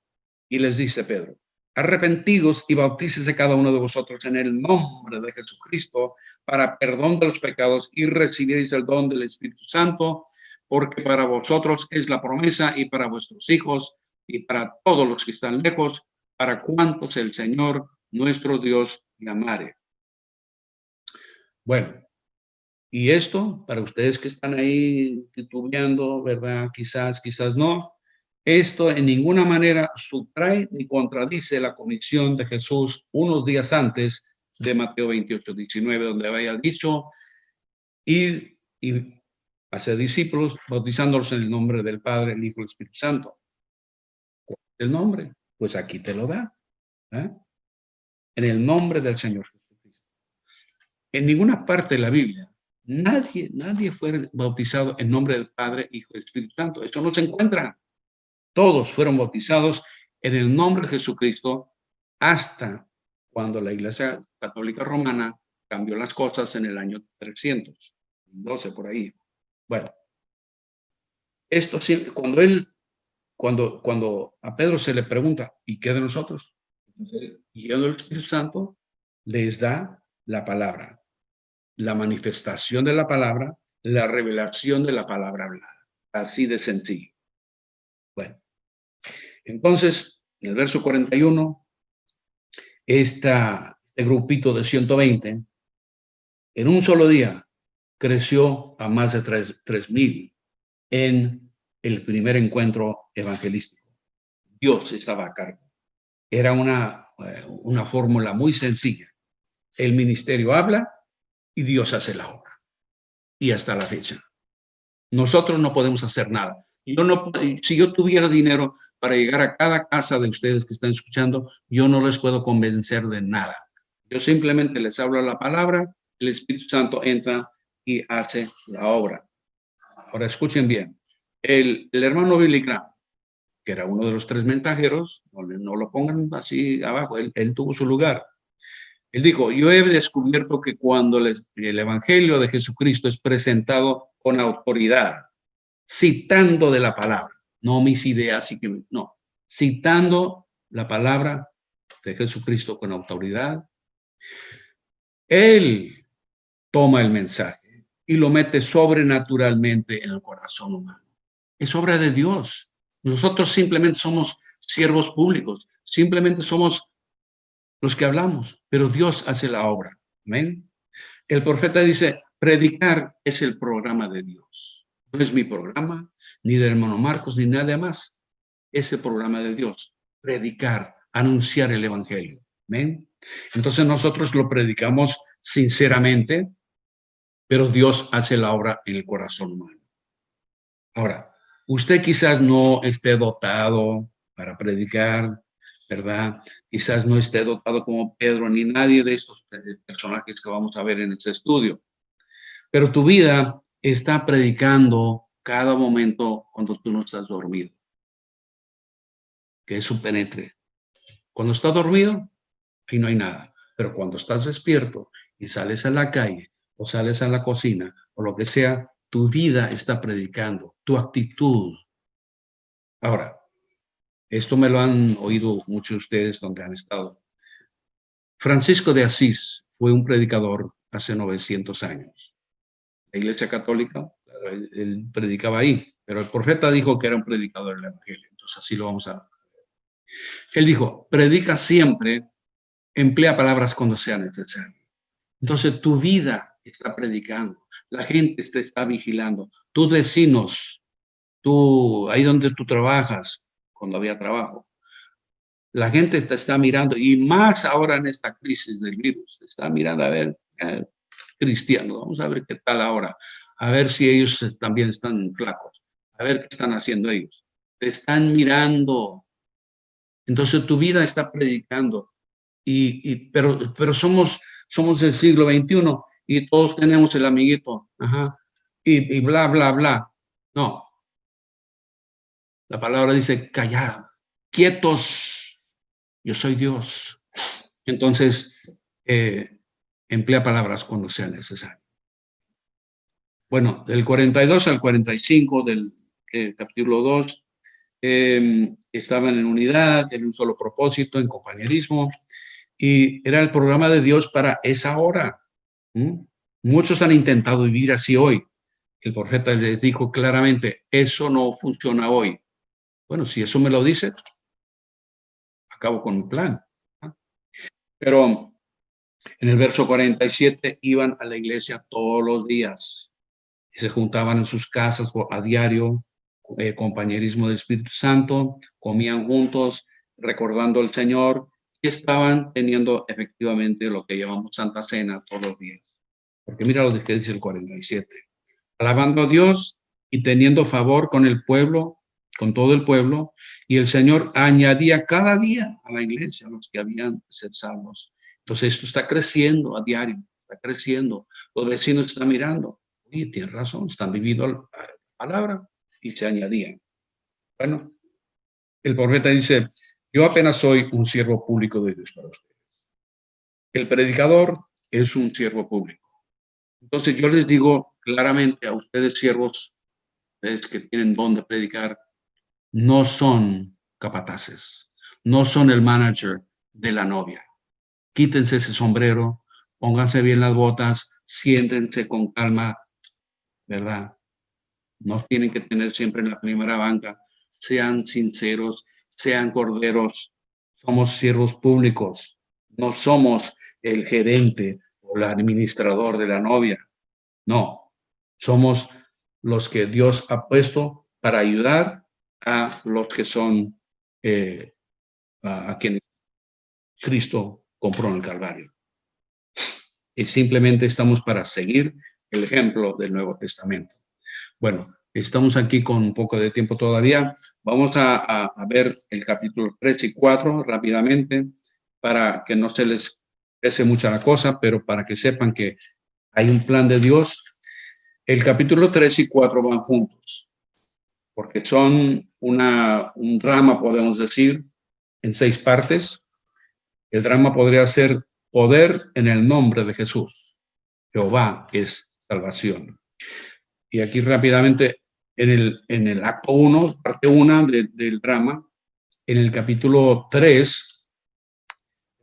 Y les dice Pedro: arrepentidos y bautícese cada uno de vosotros en el nombre de Jesucristo para perdón de los pecados y recibiréis el don del Espíritu Santo, porque para vosotros es la promesa y para vuestros hijos y para todos los que están lejos, para cuantos el Señor nuestro Dios llamare. Bueno, y esto para ustedes que están ahí titubeando, ¿verdad? Quizás no. Esto en ninguna manera sustrae ni contradice la comisión de Jesús unos días antes de Mateo 28:19, donde había dicho: y hacer discípulos, bautizándolos en el nombre del Padre, el Hijo y el Espíritu Santo. ¿Cuál es el nombre? Pues aquí te lo da. En el nombre del Señor Jesucristo. En ninguna parte de la Biblia nadie fue bautizado en nombre del Padre, Hijo y Espíritu Santo. Esto no se encuentra. Todos fueron bautizados en el nombre de Jesucristo hasta cuando la Iglesia Católica Romana cambió las cosas en el año 312 por ahí. Bueno, esto sí, cuando a Pedro se le pregunta: ¿y qué de nosotros? Y el Espíritu Santo les da la palabra, la manifestación de la palabra, la revelación de la palabra hablada. Así de sencillo. Bueno, entonces, en el verso 41, este grupito de 120, en un solo día, creció a más de 3,000 en el primer encuentro evangelístico. Dios estaba a cargo. Era una fórmula muy sencilla. El ministerio habla y Dios hace la obra. Y hasta la fecha. Nosotros no podemos hacer nada. Si yo tuviera dinero para llegar a cada casa de ustedes que están escuchando, yo no les puedo convencer de nada. Yo simplemente les hablo la palabra, el Espíritu Santo entra y hace la obra. Ahora escuchen bien. El hermano Billy Graham, que era uno de los 3 mensajeros, no lo pongan así abajo, él tuvo su lugar. Él dijo, yo he descubierto que cuando el Evangelio de Jesucristo es presentado con autoridad, citando de la palabra, no mis ideas, no, citando la palabra de Jesucristo con autoridad, Él toma el mensaje y lo mete sobrenaturalmente en el corazón humano. Es obra de Dios. Nosotros simplemente somos siervos públicos, simplemente somos los que hablamos, pero Dios hace la obra. Amén. El profeta dice, predicar es el programa de Dios. No es mi programa, ni del hermano Marcos, ni nada más. Es el programa de Dios. Predicar, anunciar el evangelio. Amén. Entonces nosotros lo predicamos sinceramente, pero Dios hace la obra en el corazón humano. Ahora, usted quizás no esté dotado para predicar, ¿verdad? Quizás no esté dotado como Pedro ni nadie de estos personajes que vamos a ver en este estudio. Pero tu vida está predicando cada momento cuando tú no estás dormido. Que eso penetre. Cuando estás dormido, ahí no hay nada. Pero cuando estás despierto y sales a la calle o sales a la cocina o lo que sea, tu vida está predicando, tu actitud. Ahora, esto me lo han oído muchos de ustedes donde han estado. Francisco de Asís fue un predicador hace 900 años. La Iglesia Católica, él predicaba ahí, pero el profeta dijo que era un predicador del Evangelio. Entonces así lo vamos a ver. Él dijo, predica siempre, emplea palabras cuando sea necesario. Entonces tu vida está predicando, la gente te está vigilando, tus vecinos, ahí donde tú trabajas, cuando había trabajo, la gente te está mirando, y más ahora en esta crisis del virus, te está mirando a ver, cristianos, vamos a ver qué tal ahora, a ver si ellos también están flacos, a ver qué están haciendo ellos. Te están mirando. Entonces tu vida está predicando, pero somos del siglo XXI y todos tenemos el amiguito, y bla, bla, bla. No, la palabra dice, callad, quietos, yo soy Dios. Entonces, emplea palabras cuando sea necesario. Bueno, del 42 al 45 del capítulo 2, estaban en unidad, en un solo propósito, en compañerismo, y era el programa de Dios para esa hora. Muchos han intentado vivir así hoy. El profeta les dijo claramente, eso no funciona hoy. Bueno, si eso me lo dice, acabo con mi plan. Pero en el verso 47 iban a la iglesia todos los días. Se juntaban en sus casas a diario, compañerismo del Espíritu Santo, comían juntos, recordando al Señor, y estaban teniendo efectivamente lo que llamamos Santa Cena todos los días. Porque mira lo que dice el 47. Alabando a Dios y teniendo favor con el pueblo, con todo el pueblo, y el Señor añadía cada día a la iglesia a los que habían de ser salvos. Entonces esto está creciendo a diario, está creciendo. Los vecinos están mirando. Oye, tienes razón, están viviendo la palabra, y se añadían. Bueno, el profeta dice, yo apenas soy un siervo público de Dios para ustedes. El predicador es un siervo público. Entonces yo les digo claramente a ustedes, siervos, ustedes que tienen don de predicar, no son capataces, no son el manager de la novia. Quítense ese sombrero, pónganse bien las botas, siéntense con calma, ¿verdad? No tienen que tener siempre en la primera banca. Sean sinceros, sean corderos. Somos siervos públicos. No somos el gerente o el administrador de la novia. No, somos los que Dios ha puesto para ayudar a los que son a quienes Cristo compró en el Calvario. Y simplemente estamos para seguir el ejemplo del Nuevo Testamento. Bueno, estamos aquí con un poco de tiempo todavía. Vamos a ver el capítulo 3 y 4 rápidamente para que no se les pese mucha la cosa, pero para que sepan que hay un plan de Dios. El capítulo 3 y 4 van juntos, porque son un drama, podemos decir, en 6 partes. El drama podría ser poder en el nombre de Jesús. Jehová es salvación. Y aquí rápidamente, en el acto 1, parte 1 del drama, en el capítulo 3,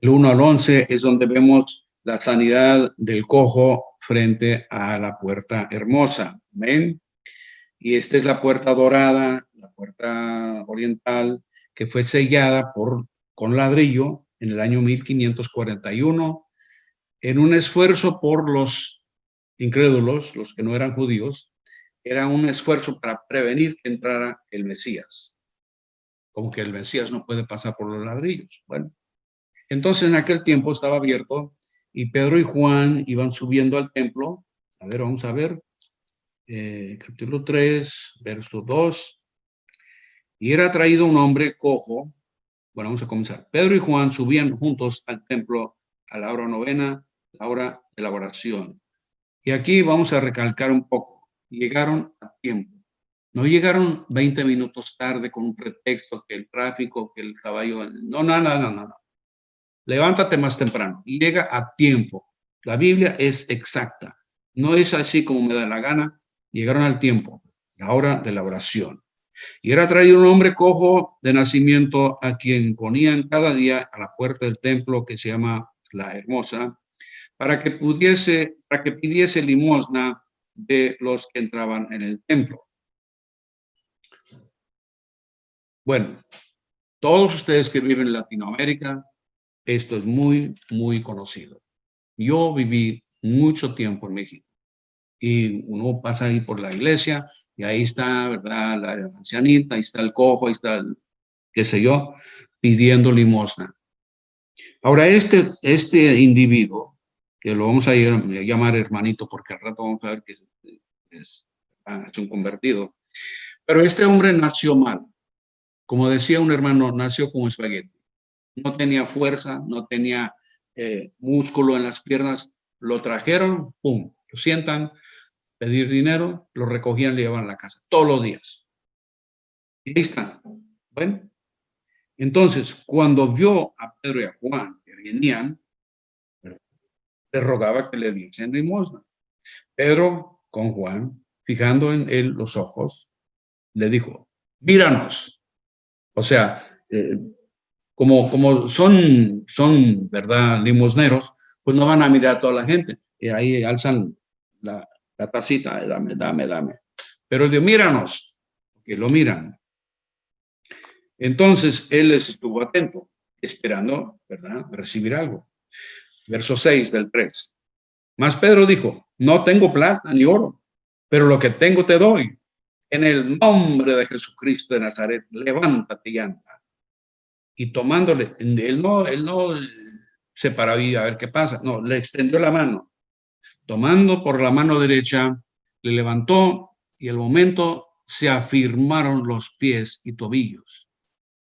el 1 al 11, es donde vemos la sanidad del cojo frente a la puerta hermosa. ¿Ven? Y esta es la puerta dorada, la puerta oriental, que fue sellada con ladrillo en el año 1541, en un esfuerzo por los incrédulos, los que no eran judíos. Era un esfuerzo para prevenir que entrara el Mesías. Como que el Mesías no puede pasar por los ladrillos. Bueno, entonces en aquel tiempo estaba abierto y Pedro y Juan iban subiendo al templo. A ver, vamos a ver. Capítulo 3, verso 2. Y era traído un hombre cojo. Bueno, vamos a comenzar. Pedro y Juan subían juntos al templo a la hora novena, la hora de la oración. Y aquí vamos a recalcar un poco. Llegaron a tiempo. No llegaron 20 minutos tarde con un pretexto que el tráfico, que el caballo. No, no, no, no, no. Levántate más temprano. Y llega a tiempo. La Biblia es exacta. No es así como me da la gana. Llegaron al tiempo, la hora de la oración. Y era traído un hombre cojo de nacimiento a quien ponían cada día a la puerta del templo que se llama La Hermosa, para que pidiese limosna de los que entraban en el templo. Bueno, todos ustedes que viven en Latinoamérica, esto es muy, muy conocido. Yo viví mucho tiempo en México y uno pasa ahí por la iglesia y ahí está, ¿verdad? La ancianita, ahí está el cojo, ahí está el, qué sé yo, pidiendo limosna. Ahora, este individuo, que lo vamos a llamar hermanito porque al rato vamos a ver que es un convertido, pero este hombre nació mal. Como decía un hermano, nació como espagueti. No tenía fuerza, no tenía músculo en las piernas. Lo trajeron, pum, lo sientan, pedir dinero, lo recogían, le llevaban a la casa, todos los días. Y ahí están. Bueno, entonces, cuando vio a Pedro y a Juan que venían, le rogaba que le diesen limosna. Pedro, con Juan, fijando en él los ojos, le dijo, míranos. O sea, como son, ¿verdad?, limosneros, pues no van a mirar a toda la gente. Y ahí alzan la tacita, dame. Pero él dijo, míranos, que lo miran. Entonces, él les estuvo atento, esperando, ¿verdad?, recibir algo. Verso 6 del 3. Mas Pedro dijo, no tengo plata ni oro, pero lo que tengo te doy. En el nombre de Jesucristo de Nazaret, levántate y anda. Y tomándole, él no se paró a ver qué pasa, no, le extendió la mano. Tomando por la mano derecha, le levantó y al momento se afirmaron los pies y tobillos.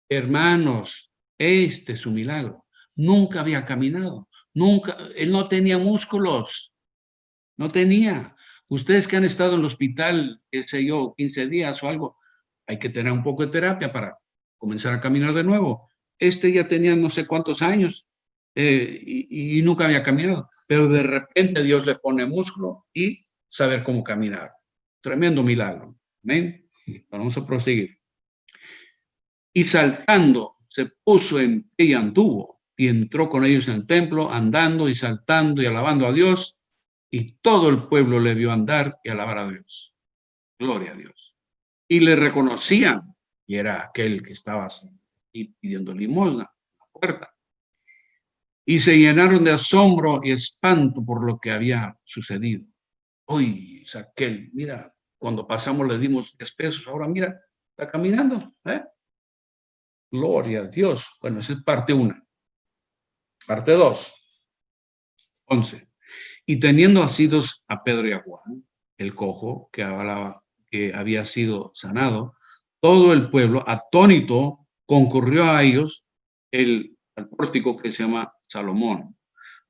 Hermanos, este es su milagro. Nunca había caminado, nunca, él no tenía músculos, no tenía. Ustedes que han estado en el hospital, qué sé yo, 15 días o algo, hay que tener un poco de terapia para comenzar a caminar de nuevo. Este ya tenía no sé cuántos años y nunca había caminado, pero de repente Dios le pone músculo y saber cómo caminar. Tremendo milagro. ¿Amén? Vamos a proseguir. Y saltando, se puso en pie y anduvo, y entró con ellos en el templo, andando y saltando y alabando a Dios, y todo el pueblo le vio andar y alabar a Dios. Gloria a Dios. Y le reconocían, y era aquel que estaba pidiendo limosna a la puerta. Y se llenaron de asombro y espanto por lo que había sucedido. Uy, es aquel, mira, cuando pasamos le dimos 10 pesos, ahora mira, está caminando, ¿eh? Gloria a Dios. Bueno, esa es parte 1. Parte 2, 11. Y teniendo asidos a Pedro y a Juan, el cojo que había sido sanado, todo el pueblo, atónito, concurrió a ellos al pórtico que se llama Salomón.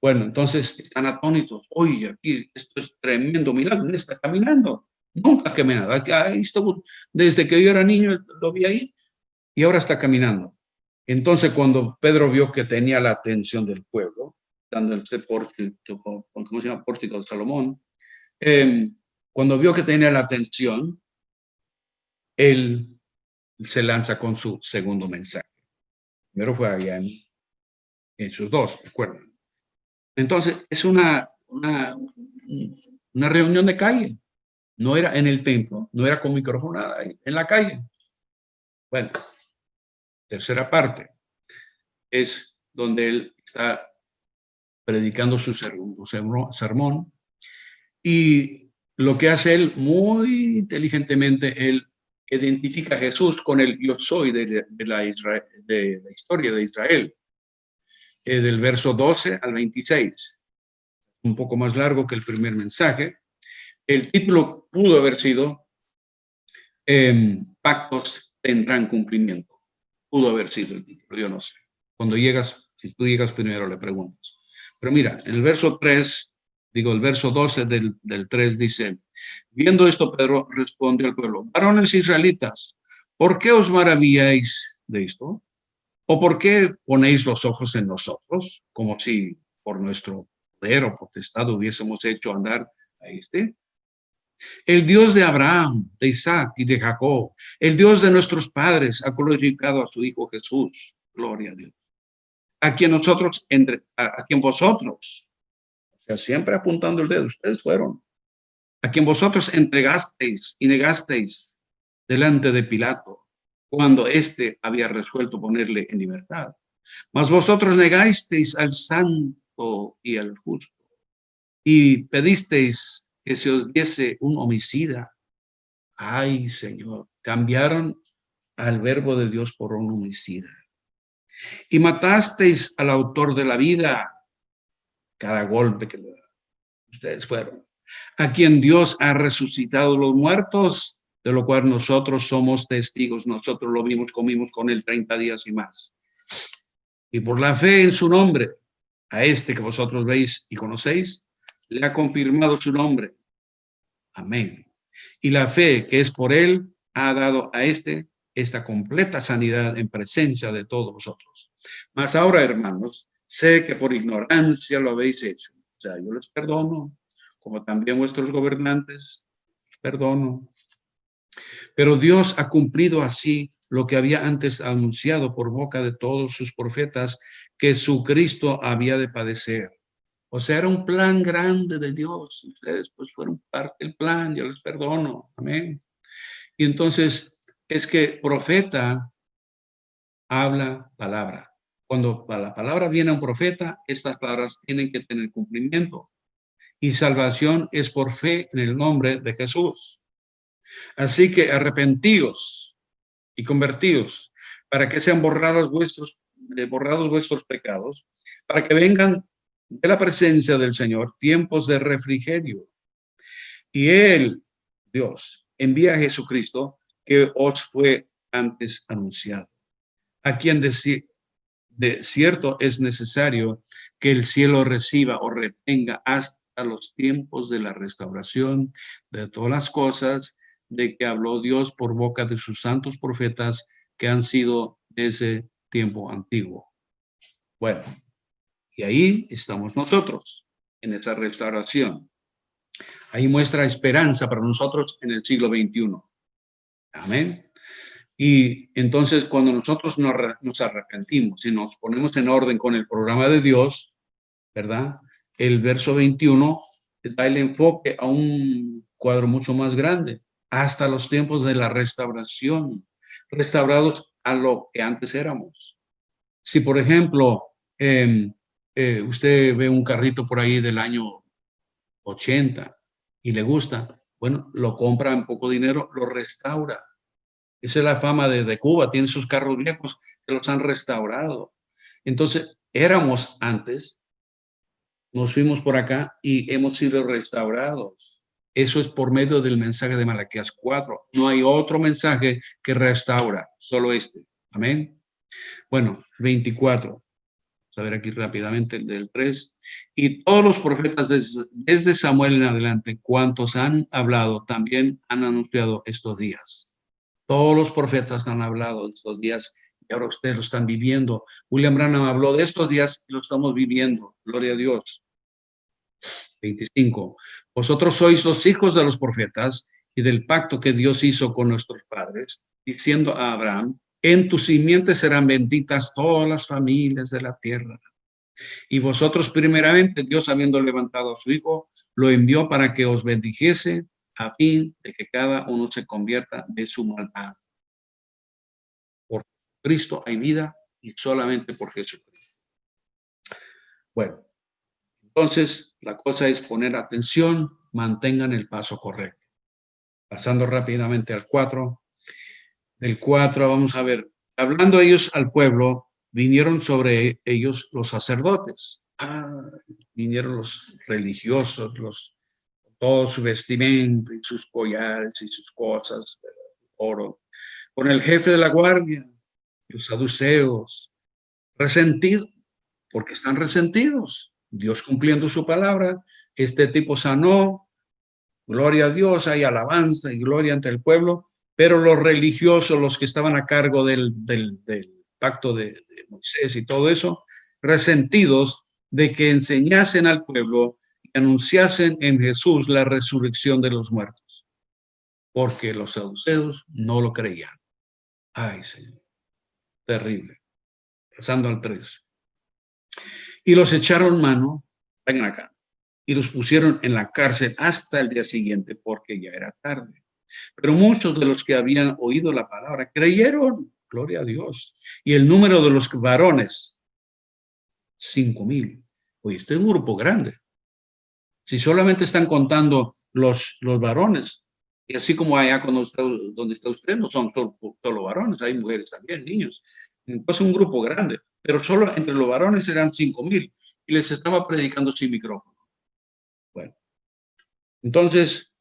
Bueno, entonces están atónitos. Oye, aquí esto es tremendo milagro. Él está caminando. Nunca caminado. Ahí estuvo, desde que yo era niño lo vi ahí y ahora está caminando. Entonces, cuando Pedro vio que tenía la atención del pueblo, dando este pórtico, ¿cómo se llama? Pórtico de Salomón. Cuando vio que tenía la atención, él se lanza con su segundo mensaje. Primero fue allá en Hechos 2, recuerdan. Entonces, es una reunión de calle. No era en el templo, no era con micrófono, nada, en la calle. Bueno, tercera parte es donde él está predicando su segundo sermón, y lo que hace él muy inteligentemente, él identifica a Jesús con el yo soy de la historia de Israel, del verso 12 al 26, un poco más largo que el primer mensaje. El título pudo haber sido Pactos tendrán cumplimiento. Pudo haber sido el título, yo no sé. Cuando llegas, si tú llegas primero, le preguntas. Pero mira, en el verso 3, el verso 12 del 3 dice: viendo esto, Pedro respondió al pueblo: varones israelitas, ¿por qué os maravilláis de esto? ¿O por qué ponéis los ojos en nosotros, como si por nuestro poder o potestad hubiésemos hecho andar a este? El Dios de Abraham, de Isaac y de Jacob, el Dios de nuestros padres, ha glorificado a su Hijo Jesús. Gloria a Dios. A quien vosotros, o sea, siempre apuntando el dedo, ustedes fueron, a quien vosotros entregasteis y negasteis delante de Pilato, cuando éste había resuelto ponerle en libertad. Mas vosotros negasteis al santo y al justo, y pedisteis que se os diese un homicida. Ay, Señor, cambiaron al verbo de Dios por un homicida. Y matasteis al autor de la vida. Cada golpe que le da, ustedes fueron. A quien Dios ha resucitado los muertos, de lo cual nosotros somos testigos. Nosotros lo vimos, comimos con él 30 días y más. Y por la fe en su nombre, a este que vosotros veis y conocéis, le ha confirmado su nombre. Amén. Y la fe que es por él ha dado a esta completa sanidad en presencia de todos vosotros. Mas ahora, hermanos, sé que por ignorancia lo habéis hecho. O sea, yo les perdono, como también vuestros gobernantes, perdono. Pero Dios ha cumplido así lo que había antes anunciado por boca de todos sus profetas, que su Cristo había de padecer. O sea, era un plan grande de Dios. Ustedes pues fueron parte del plan, yo les perdono. Amén. Y entonces es que profeta habla palabra. Cuando la palabra viene a un profeta, estas palabras tienen que tener cumplimiento. Y salvación es por fe en el nombre de Jesús. Así que arrepentíos y convertíos para que sean borrados vuestros pecados, para que vengan de la presencia del Señor tiempos de refrigerio. Y Él, Dios, envía a Jesucristo, que os fue antes anunciado, a quien de cierto es necesario que el cielo reciba o retenga hasta los tiempos de la restauración de todas las cosas de que habló Dios por boca de sus santos profetas que han sido desde tiempo antiguo. Bueno, y ahí estamos nosotros, en esa restauración. Ahí muestra esperanza para nosotros en el siglo XXI. Amén. Y entonces cuando nosotros nos arrepentimos y nos ponemos en orden con el programa de Dios, ¿verdad? El verso 21 da el enfoque a un cuadro mucho más grande, hasta los tiempos de la restauración, restaurados a lo que antes éramos. Si, por ejemplo, usted ve un carrito por ahí del año 80 y le gusta, bueno, lo compra en poco dinero, lo restaura. Esa es la fama de Cuba, tiene sus carros viejos que los han restaurado. Entonces, éramos antes, nos fuimos por acá y hemos sido restaurados. Eso es por medio del mensaje de Malaquías 4. No hay otro mensaje que restaura, solo este. Amén. Bueno, 24. Vamos a ver aquí rápidamente el del 3. Y todos los profetas desde Samuel en adelante, cuantos han hablado, también han anunciado estos días. Todos los profetas han hablado de estos días y ahora ustedes lo están viviendo. William Branham habló de estos días y lo estamos viviendo. Gloria a Dios. 25. Vosotros sois los hijos de los profetas y del pacto que Dios hizo con nuestros padres, diciendo a Abraham, en tu simiente serán benditas todas las familias de la tierra. Y vosotros primeramente, Dios habiendo levantado a su Hijo, lo envió para que os bendijese a fin de que cada uno se convierta de su maldad. Por Cristo hay vida y solamente por Jesucristo. Bueno, entonces la cosa es poner atención, mantengan el paso correcto. Pasando rápidamente al 4. Del 4 vamos a ver, hablando ellos al pueblo, vinieron sobre ellos los sacerdotes. Vinieron los religiosos, todo su vestimenta y sus collares y sus cosas, oro, con el jefe de la guardia, los saduceos, resentidos, porque están resentidos. Dios cumpliendo su palabra, este tipo sanó, gloria a Dios, hay alabanza y gloria entre el pueblo, pero los religiosos, los que estaban a cargo del pacto de Moisés y todo eso, resentidos de que enseñasen al pueblo y anunciasen en Jesús la resurrección de los muertos, porque los saduceos no lo creían. Ay, Señor, terrible. Pasando al 3. Y los echaron mano, vengan acá, y los pusieron en la cárcel hasta el día siguiente, porque ya era tarde. Pero muchos de los que habían oído la palabra creyeron, gloria a Dios. Y el número de los varones, 5,000. Oye, este es un grupo grande. Si solamente están contando los varones, y así como allá donde está usted, no son solo varones, hay mujeres también, niños. Entonces un grupo grande, pero solo entre los varones eran 5,000 y les estaba predicando sin micrófono. Bueno, entonces,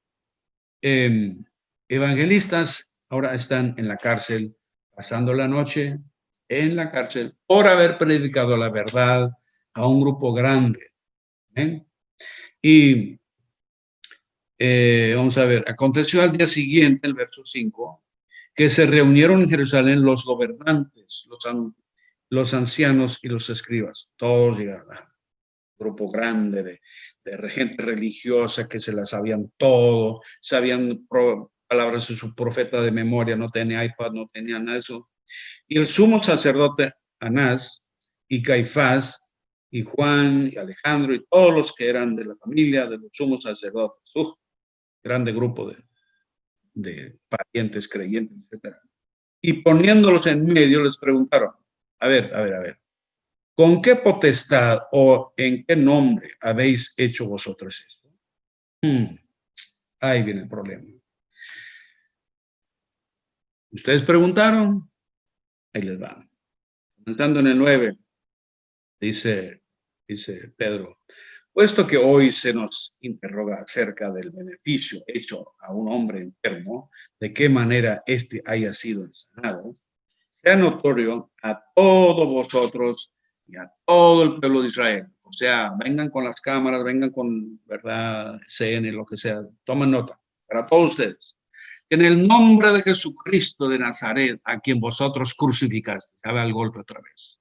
evangelistas ahora están en la cárcel, pasando la noche en la cárcel por haber predicado la verdad a un grupo grande. ¿Eh? Y vamos a ver, aconteció al día siguiente, el verso 5, que se reunieron en Jerusalén los gobernantes, los ancianos y los escribas. Todos llegaron, grupo grande de gente religiosa que se la sabían todo, sabían palabras de su profeta de memoria, no tenía iPad, no tenía nada de eso. Y el sumo sacerdote Anás y Caifás y Juan y Alejandro y todos los que eran de la familia de los sumos sacerdotes, grande grupo de parientes, creyentes, etc. Y poniéndolos en medio les preguntaron, a ver, ¿con qué potestad o en qué nombre habéis hecho vosotros esto? Ahí viene el problema. Ustedes preguntaron, ahí les va. Comenzando en el 9, dice Pedro, puesto que hoy se nos interroga acerca del beneficio hecho a un hombre enfermo, de qué manera éste haya sido sanado, sea notorio a todos vosotros y a todo el pueblo de Israel. O sea, vengan con las cámaras, vengan con, ¿verdad?, CN, lo que sea, tomen nota, para todos ustedes. En el nombre de Jesucristo de Nazaret, a quien vosotros crucificaste, ya ve el golpe otra vez,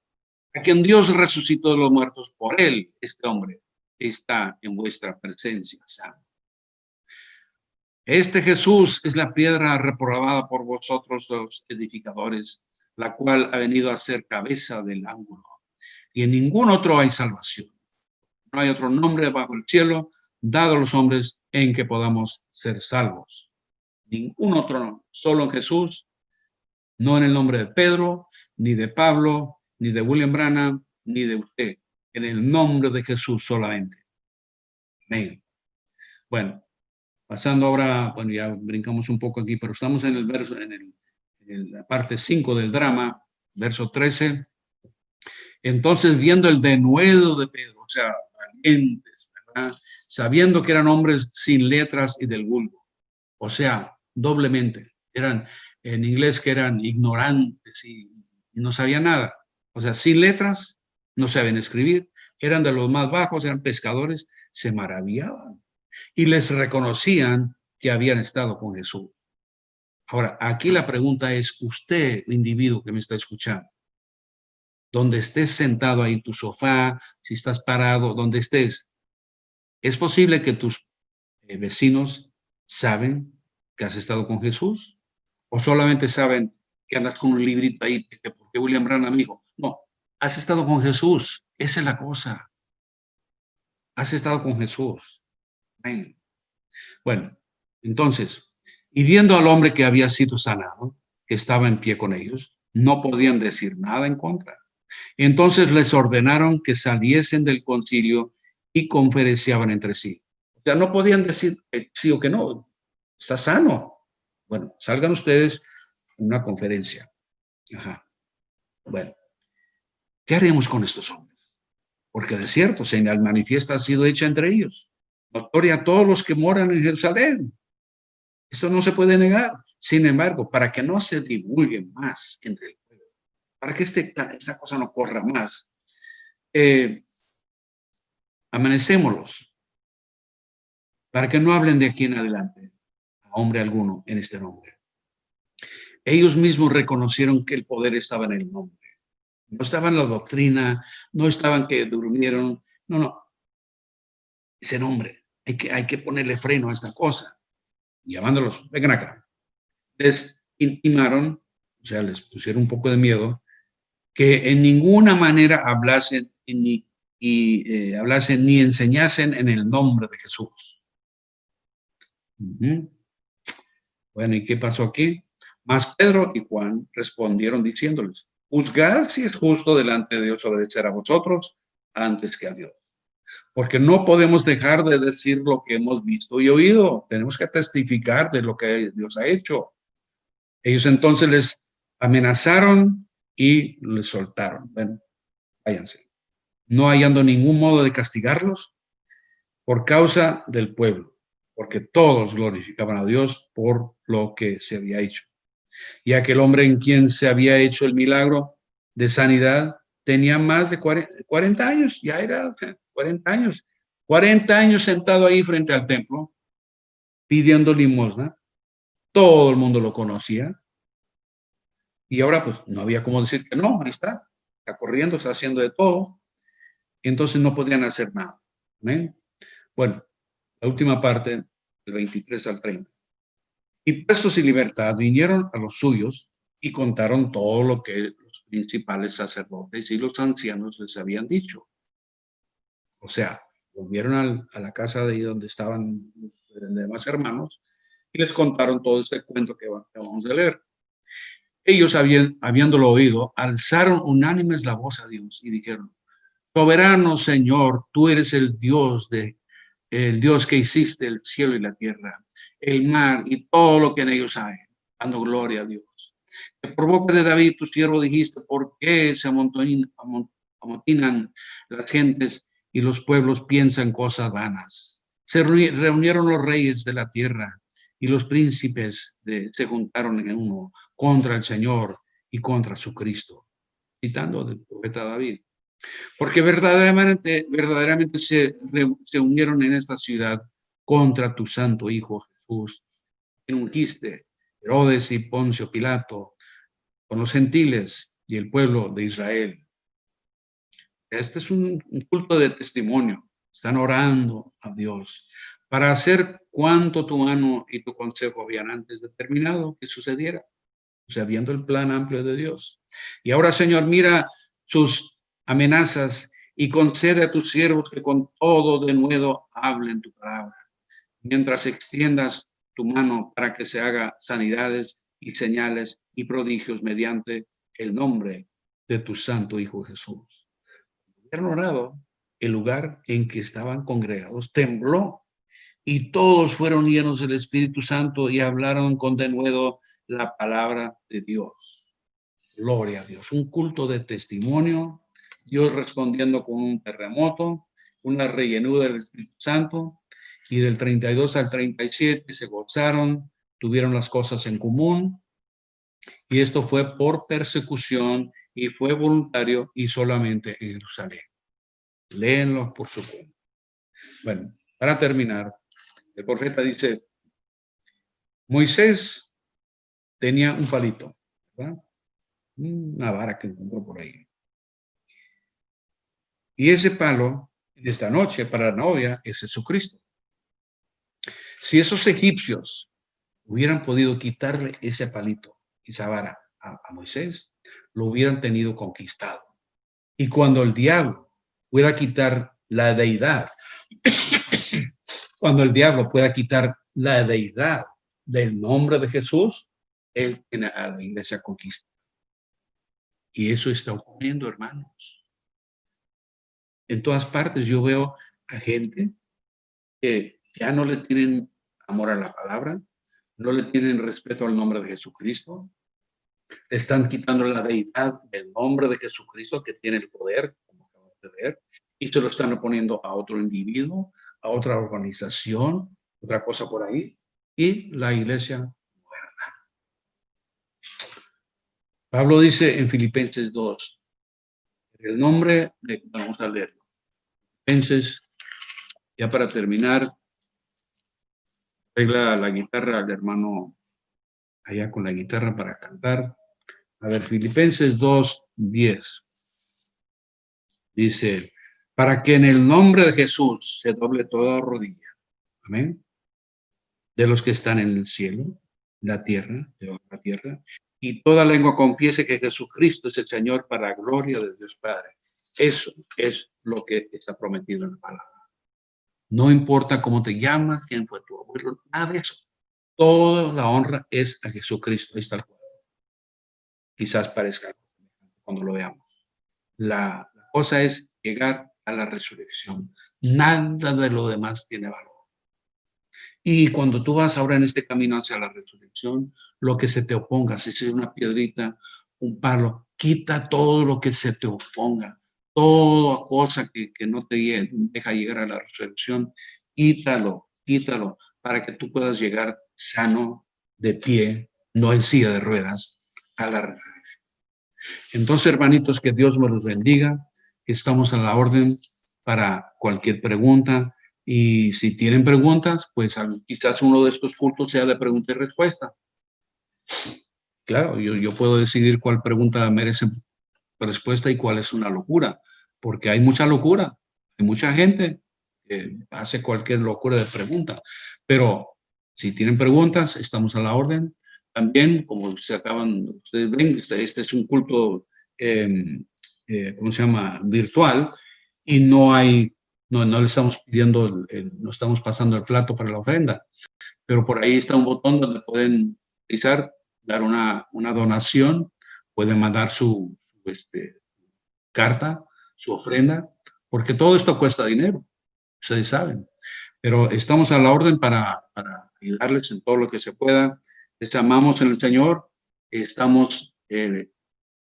a quien Dios resucitó de los muertos, por él, este hombre está en vuestra presencia sano. Este Jesús es la piedra reprobada por vosotros los edificadores, la cual ha venido a ser cabeza del ángulo. Y en ningún otro hay salvación. No hay otro nombre bajo el cielo dado a los hombres en que podamos ser salvos. Ningún otro nombre, solo en Jesús, no en el nombre de Pedro, ni de Pablo, ni de William Branham, ni de usted. En el nombre de Jesús solamente. Amén. Bueno, pasando ahora, bueno, ya brincamos un poco aquí, pero estamos en el verso, en la parte 5 del drama, verso 13. Entonces, viendo el denuedo de Pedro, o sea, valientes, ¿verdad?, sabiendo que eran hombres sin letras y del vulgo, o sea, doblemente, eran en inglés que eran ignorantes y no sabían nada, o sea, sin letras, no saben escribir, eran de los más bajos, eran pescadores, se maravillaban y les reconocían que habían estado con Jesús. Ahora, aquí la pregunta es, usted, individuo que me está escuchando, donde estés sentado ahí, tu sofá, si estás parado, donde estés, es posible que tus vecinos saben que has estado con Jesús o solamente saben que andas con un librito ahí, que porque William Branham amigo. No, has estado con Jesús. Esa es la cosa. Has estado con Jesús. Amén. Bueno, entonces, y viendo al hombre que había sido sanado, que estaba en pie con ellos, no podían decir nada en contra. Entonces les ordenaron que saliesen del concilio y conferenciaban entre sí. O sea, no podían decir sí o que no. Está sano. Bueno, salgan ustedes en una conferencia. Ajá. Bueno, ¿qué haremos con estos hombres? Porque de cierto, señal manifiesta ha sido hecha entre ellos, notoria a todos los que moran en Jerusalén. Eso no se puede negar. Sin embargo, para que no se divulgue más entre el pueblo, para que esta cosa no corra más, amanecémoslos, para que no hablen de aquí en adelante a hombre alguno en este nombre. Ellos mismos reconocieron que el poder estaba en el nombre. No estaba en la doctrina, no estaban que durmieron. No, no. Ese nombre. Hay que ponerle freno a esta cosa. Llamándolos, vengan acá. Les intimaron, o sea, les pusieron un poco de miedo, que en ninguna manera hablasen ni enseñasen en el nombre de Jesús. Bueno, ¿y qué pasó aquí? Mas Pedro y Juan respondieron diciéndoles, juzgad si es justo delante de Dios obedecer a vosotros antes que a Dios. Porque no podemos dejar de decir lo que hemos visto y oído. Tenemos que testificar de lo que Dios ha hecho. Ellos entonces les amenazaron y les soltaron. Bueno, váyanse. No hallando ningún modo de castigarlos por causa del pueblo, porque todos glorificaban a Dios por lo que se había hecho. Y aquel hombre en quien se había hecho el milagro de sanidad tenía más de 40 años, ya era 40 años, 40 años sentado ahí frente al templo pidiendo limosna. Todo el mundo lo conocía y ahora pues no había cómo decir que no, ahí está corriendo, está haciendo de todo. Entonces no podían hacer nada. ¿Amén? Bueno, la última parte, del 23 al 30. Y puestos en libertad, vinieron a los suyos y contaron todo lo que los principales sacerdotes y los ancianos les habían dicho. O sea, volvieron a la casa de ahí donde estaban los demás hermanos y les contaron todo este cuento que vamos a leer. Ellos, habiéndolo oído, alzaron unánimes la voz a Dios y dijeron, soberano Señor, tú eres el Dios que hiciste el cielo y la tierra, el mar y todo lo que en ellos hay, dando gloria a Dios. Que por boca de David, tu siervo, dijiste, ¿por qué se amotinan las gentes y los pueblos piensan cosas vanas? Se reunieron los reyes de la tierra y los príncipes se juntaron en uno contra el Señor y contra su Cristo. Citando del profeta David. Porque verdaderamente se unieron en esta ciudad contra tu santo Hijo Jesús, que ungiste Herodes y Poncio Pilato, con los gentiles y el pueblo de Israel. Este es un culto de testimonio. Están orando a Dios para hacer cuanto tu mano y tu consejo habían antes determinado que sucediera. O sea, viendo el plan amplio de Dios. Y ahora, Señor, mira sus amenazas y concede a tus siervos que con todo de nuevo hablen tu palabra, mientras extiendas tu mano para que se haga sanidades y señales y prodigios mediante el nombre de tu santo Hijo Jesús. Hubieran orado, el lugar en que estaban congregados tembló y todos fueron llenos del Espíritu Santo y hablaron con denuedo la palabra de Dios. Gloria a Dios. Un culto de testimonio, Dios respondiendo con un terremoto, una rellenura del Espíritu Santo, y del 32 al 37 se gozaron, tuvieron las cosas en común, y esto fue por persecución y fue voluntario y solamente en Jerusalén. Léenlo por su cuenta. Bueno, para terminar, el profeta dice, Moisés tenía un palito, ¿verdad? Una vara que encontró por ahí. Y ese palo en esta noche para la novia es Jesucristo. Si esos egipcios hubieran podido quitarle ese palito, esa vara a Moisés, lo hubieran tenido conquistado. Y cuando el diablo pueda quitar la deidad, cuando el diablo pueda quitar la deidad del nombre de Jesús, él tiene a la iglesia conquistada. Y eso está ocurriendo, hermanos. En todas partes yo veo a gente que ya no le tienen amor a la palabra, no le tienen respeto al nombre de Jesucristo, le están quitando la deidad del nombre de Jesucristo que tiene el poder, como acabamos de ver, y se lo están poniendo a otro individuo, a otra organización, otra cosa por ahí, y la iglesia muerta. Pablo dice en Filipenses 2, el nombre de, vamos a leerlo, Filipenses, ya para terminar, arregla la guitarra al hermano allá con la guitarra para cantar. A ver, Filipenses 2:10. Dice, para que en el nombre de Jesús se doble toda rodilla. Amén. De los que están en el cielo, la tierra, debajo de la tierra, y toda lengua confiese que Jesucristo es el Señor para la gloria de Dios Padre. Eso es lo que está prometido en la palabra. No importa cómo te llamas, quién fue tu abuelo, nada de eso. Toda la honra es a Jesucristo. Ahí está el cuadro. Quizás parezca cuando lo veamos. La cosa es llegar a la resurrección. Nada de lo demás tiene valor. Y cuando tú vas ahora en este camino hacia la resurrección, lo que se te oponga, si es una piedrita, un palo, quita todo lo que se te oponga, toda cosa que no te deja llegar a la resurrección, quítalo, quítalo, para que tú puedas llegar sano, de pie, no en silla de ruedas, a la resurrección. Entonces, hermanitos, que Dios me los bendiga. Estamos a la orden para cualquier pregunta. Y si tienen preguntas, pues quizás uno de estos cultos sea de pregunta y respuesta. Claro, yo puedo decidir cuál pregunta merece respuesta y cuál es una locura, porque hay mucha locura, hay mucha gente que hace cualquier locura de pregunta. Pero si tienen preguntas, estamos a la orden. También, como ustedes ven, este es un culto, ¿cómo se llama? Virtual, y no le estamos pidiendo, no estamos pasando el plato para la ofrenda, pero por ahí está un botón donde pueden utilizar, dar una donación, pueden mandar su carta, su ofrenda, porque todo esto cuesta dinero, ustedes saben. Pero estamos a la orden para ayudarles en todo lo que se pueda. Les amamos en el Señor. Estamos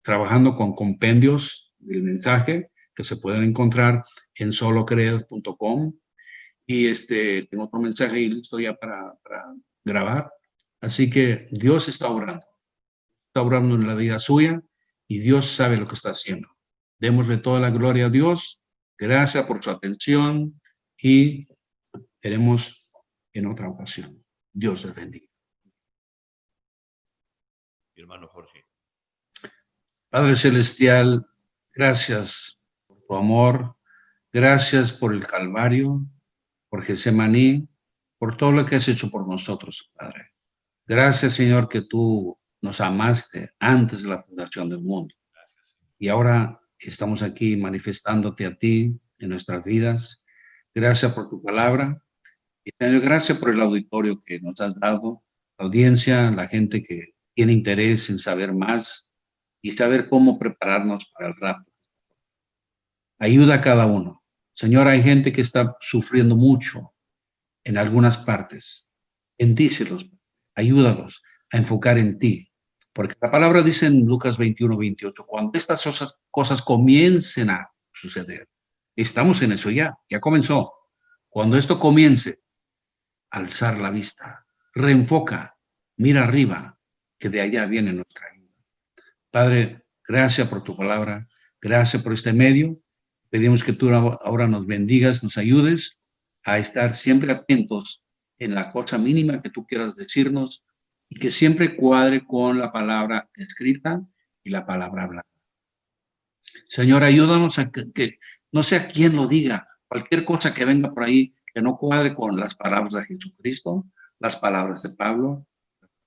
trabajando con compendios del mensaje que se pueden encontrar en solocreed.com. Y tengo otro mensaje ahí listo ya para grabar. Así que Dios está obrando en la vida suya y Dios sabe lo que está haciendo. Démosle toda la gloria a Dios. Gracias por su atención y veremos en otra ocasión. Dios les bendiga. Hermano Jorge. Padre Celestial, gracias por tu amor, gracias por el Calvario, por Getsemaní, por todo lo que has hecho por nosotros, Padre. Gracias, Señor, que tú nos amaste antes de la fundación del mundo. Gracias. Y ahora estamos aquí manifestándote a ti en nuestras vidas. Gracias por tu palabra. Y Señor, gracias por el auditorio que nos has dado, la audiencia, la gente que tiene interés en saber más y saber cómo prepararnos para el rapto. Ayuda a cada uno. Señor, hay gente que está sufriendo mucho en algunas partes. Bendícelos, ayúdalos a enfocar en ti. Porque la palabra dice en Lucas 21:28, cuando estas cosas comiencen a suceder, estamos en eso ya comenzó. Cuando esto comience, alzar la vista, reenfoca, mira arriba, que de allá viene nuestra ayuda. Padre, gracias por tu palabra, gracias por este medio. Pedimos que tú ahora nos bendigas, nos ayudes a estar siempre atentos en la cosa mínima que tú quieras decirnos y que siempre cuadre con la palabra escrita y la palabra hablada. Señor, ayúdanos a que no sea quien lo diga, cualquier cosa que venga por ahí que no cuadre con las palabras de Jesucristo, las palabras de Pablo,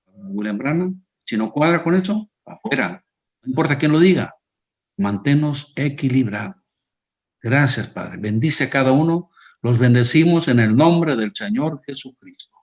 William Branham, si no cuadra con eso, afuera. No importa quién lo diga, manténnos equilibrados. Gracias, Padre. Bendice a cada uno. Los bendecimos en el nombre del Señor Jesucristo.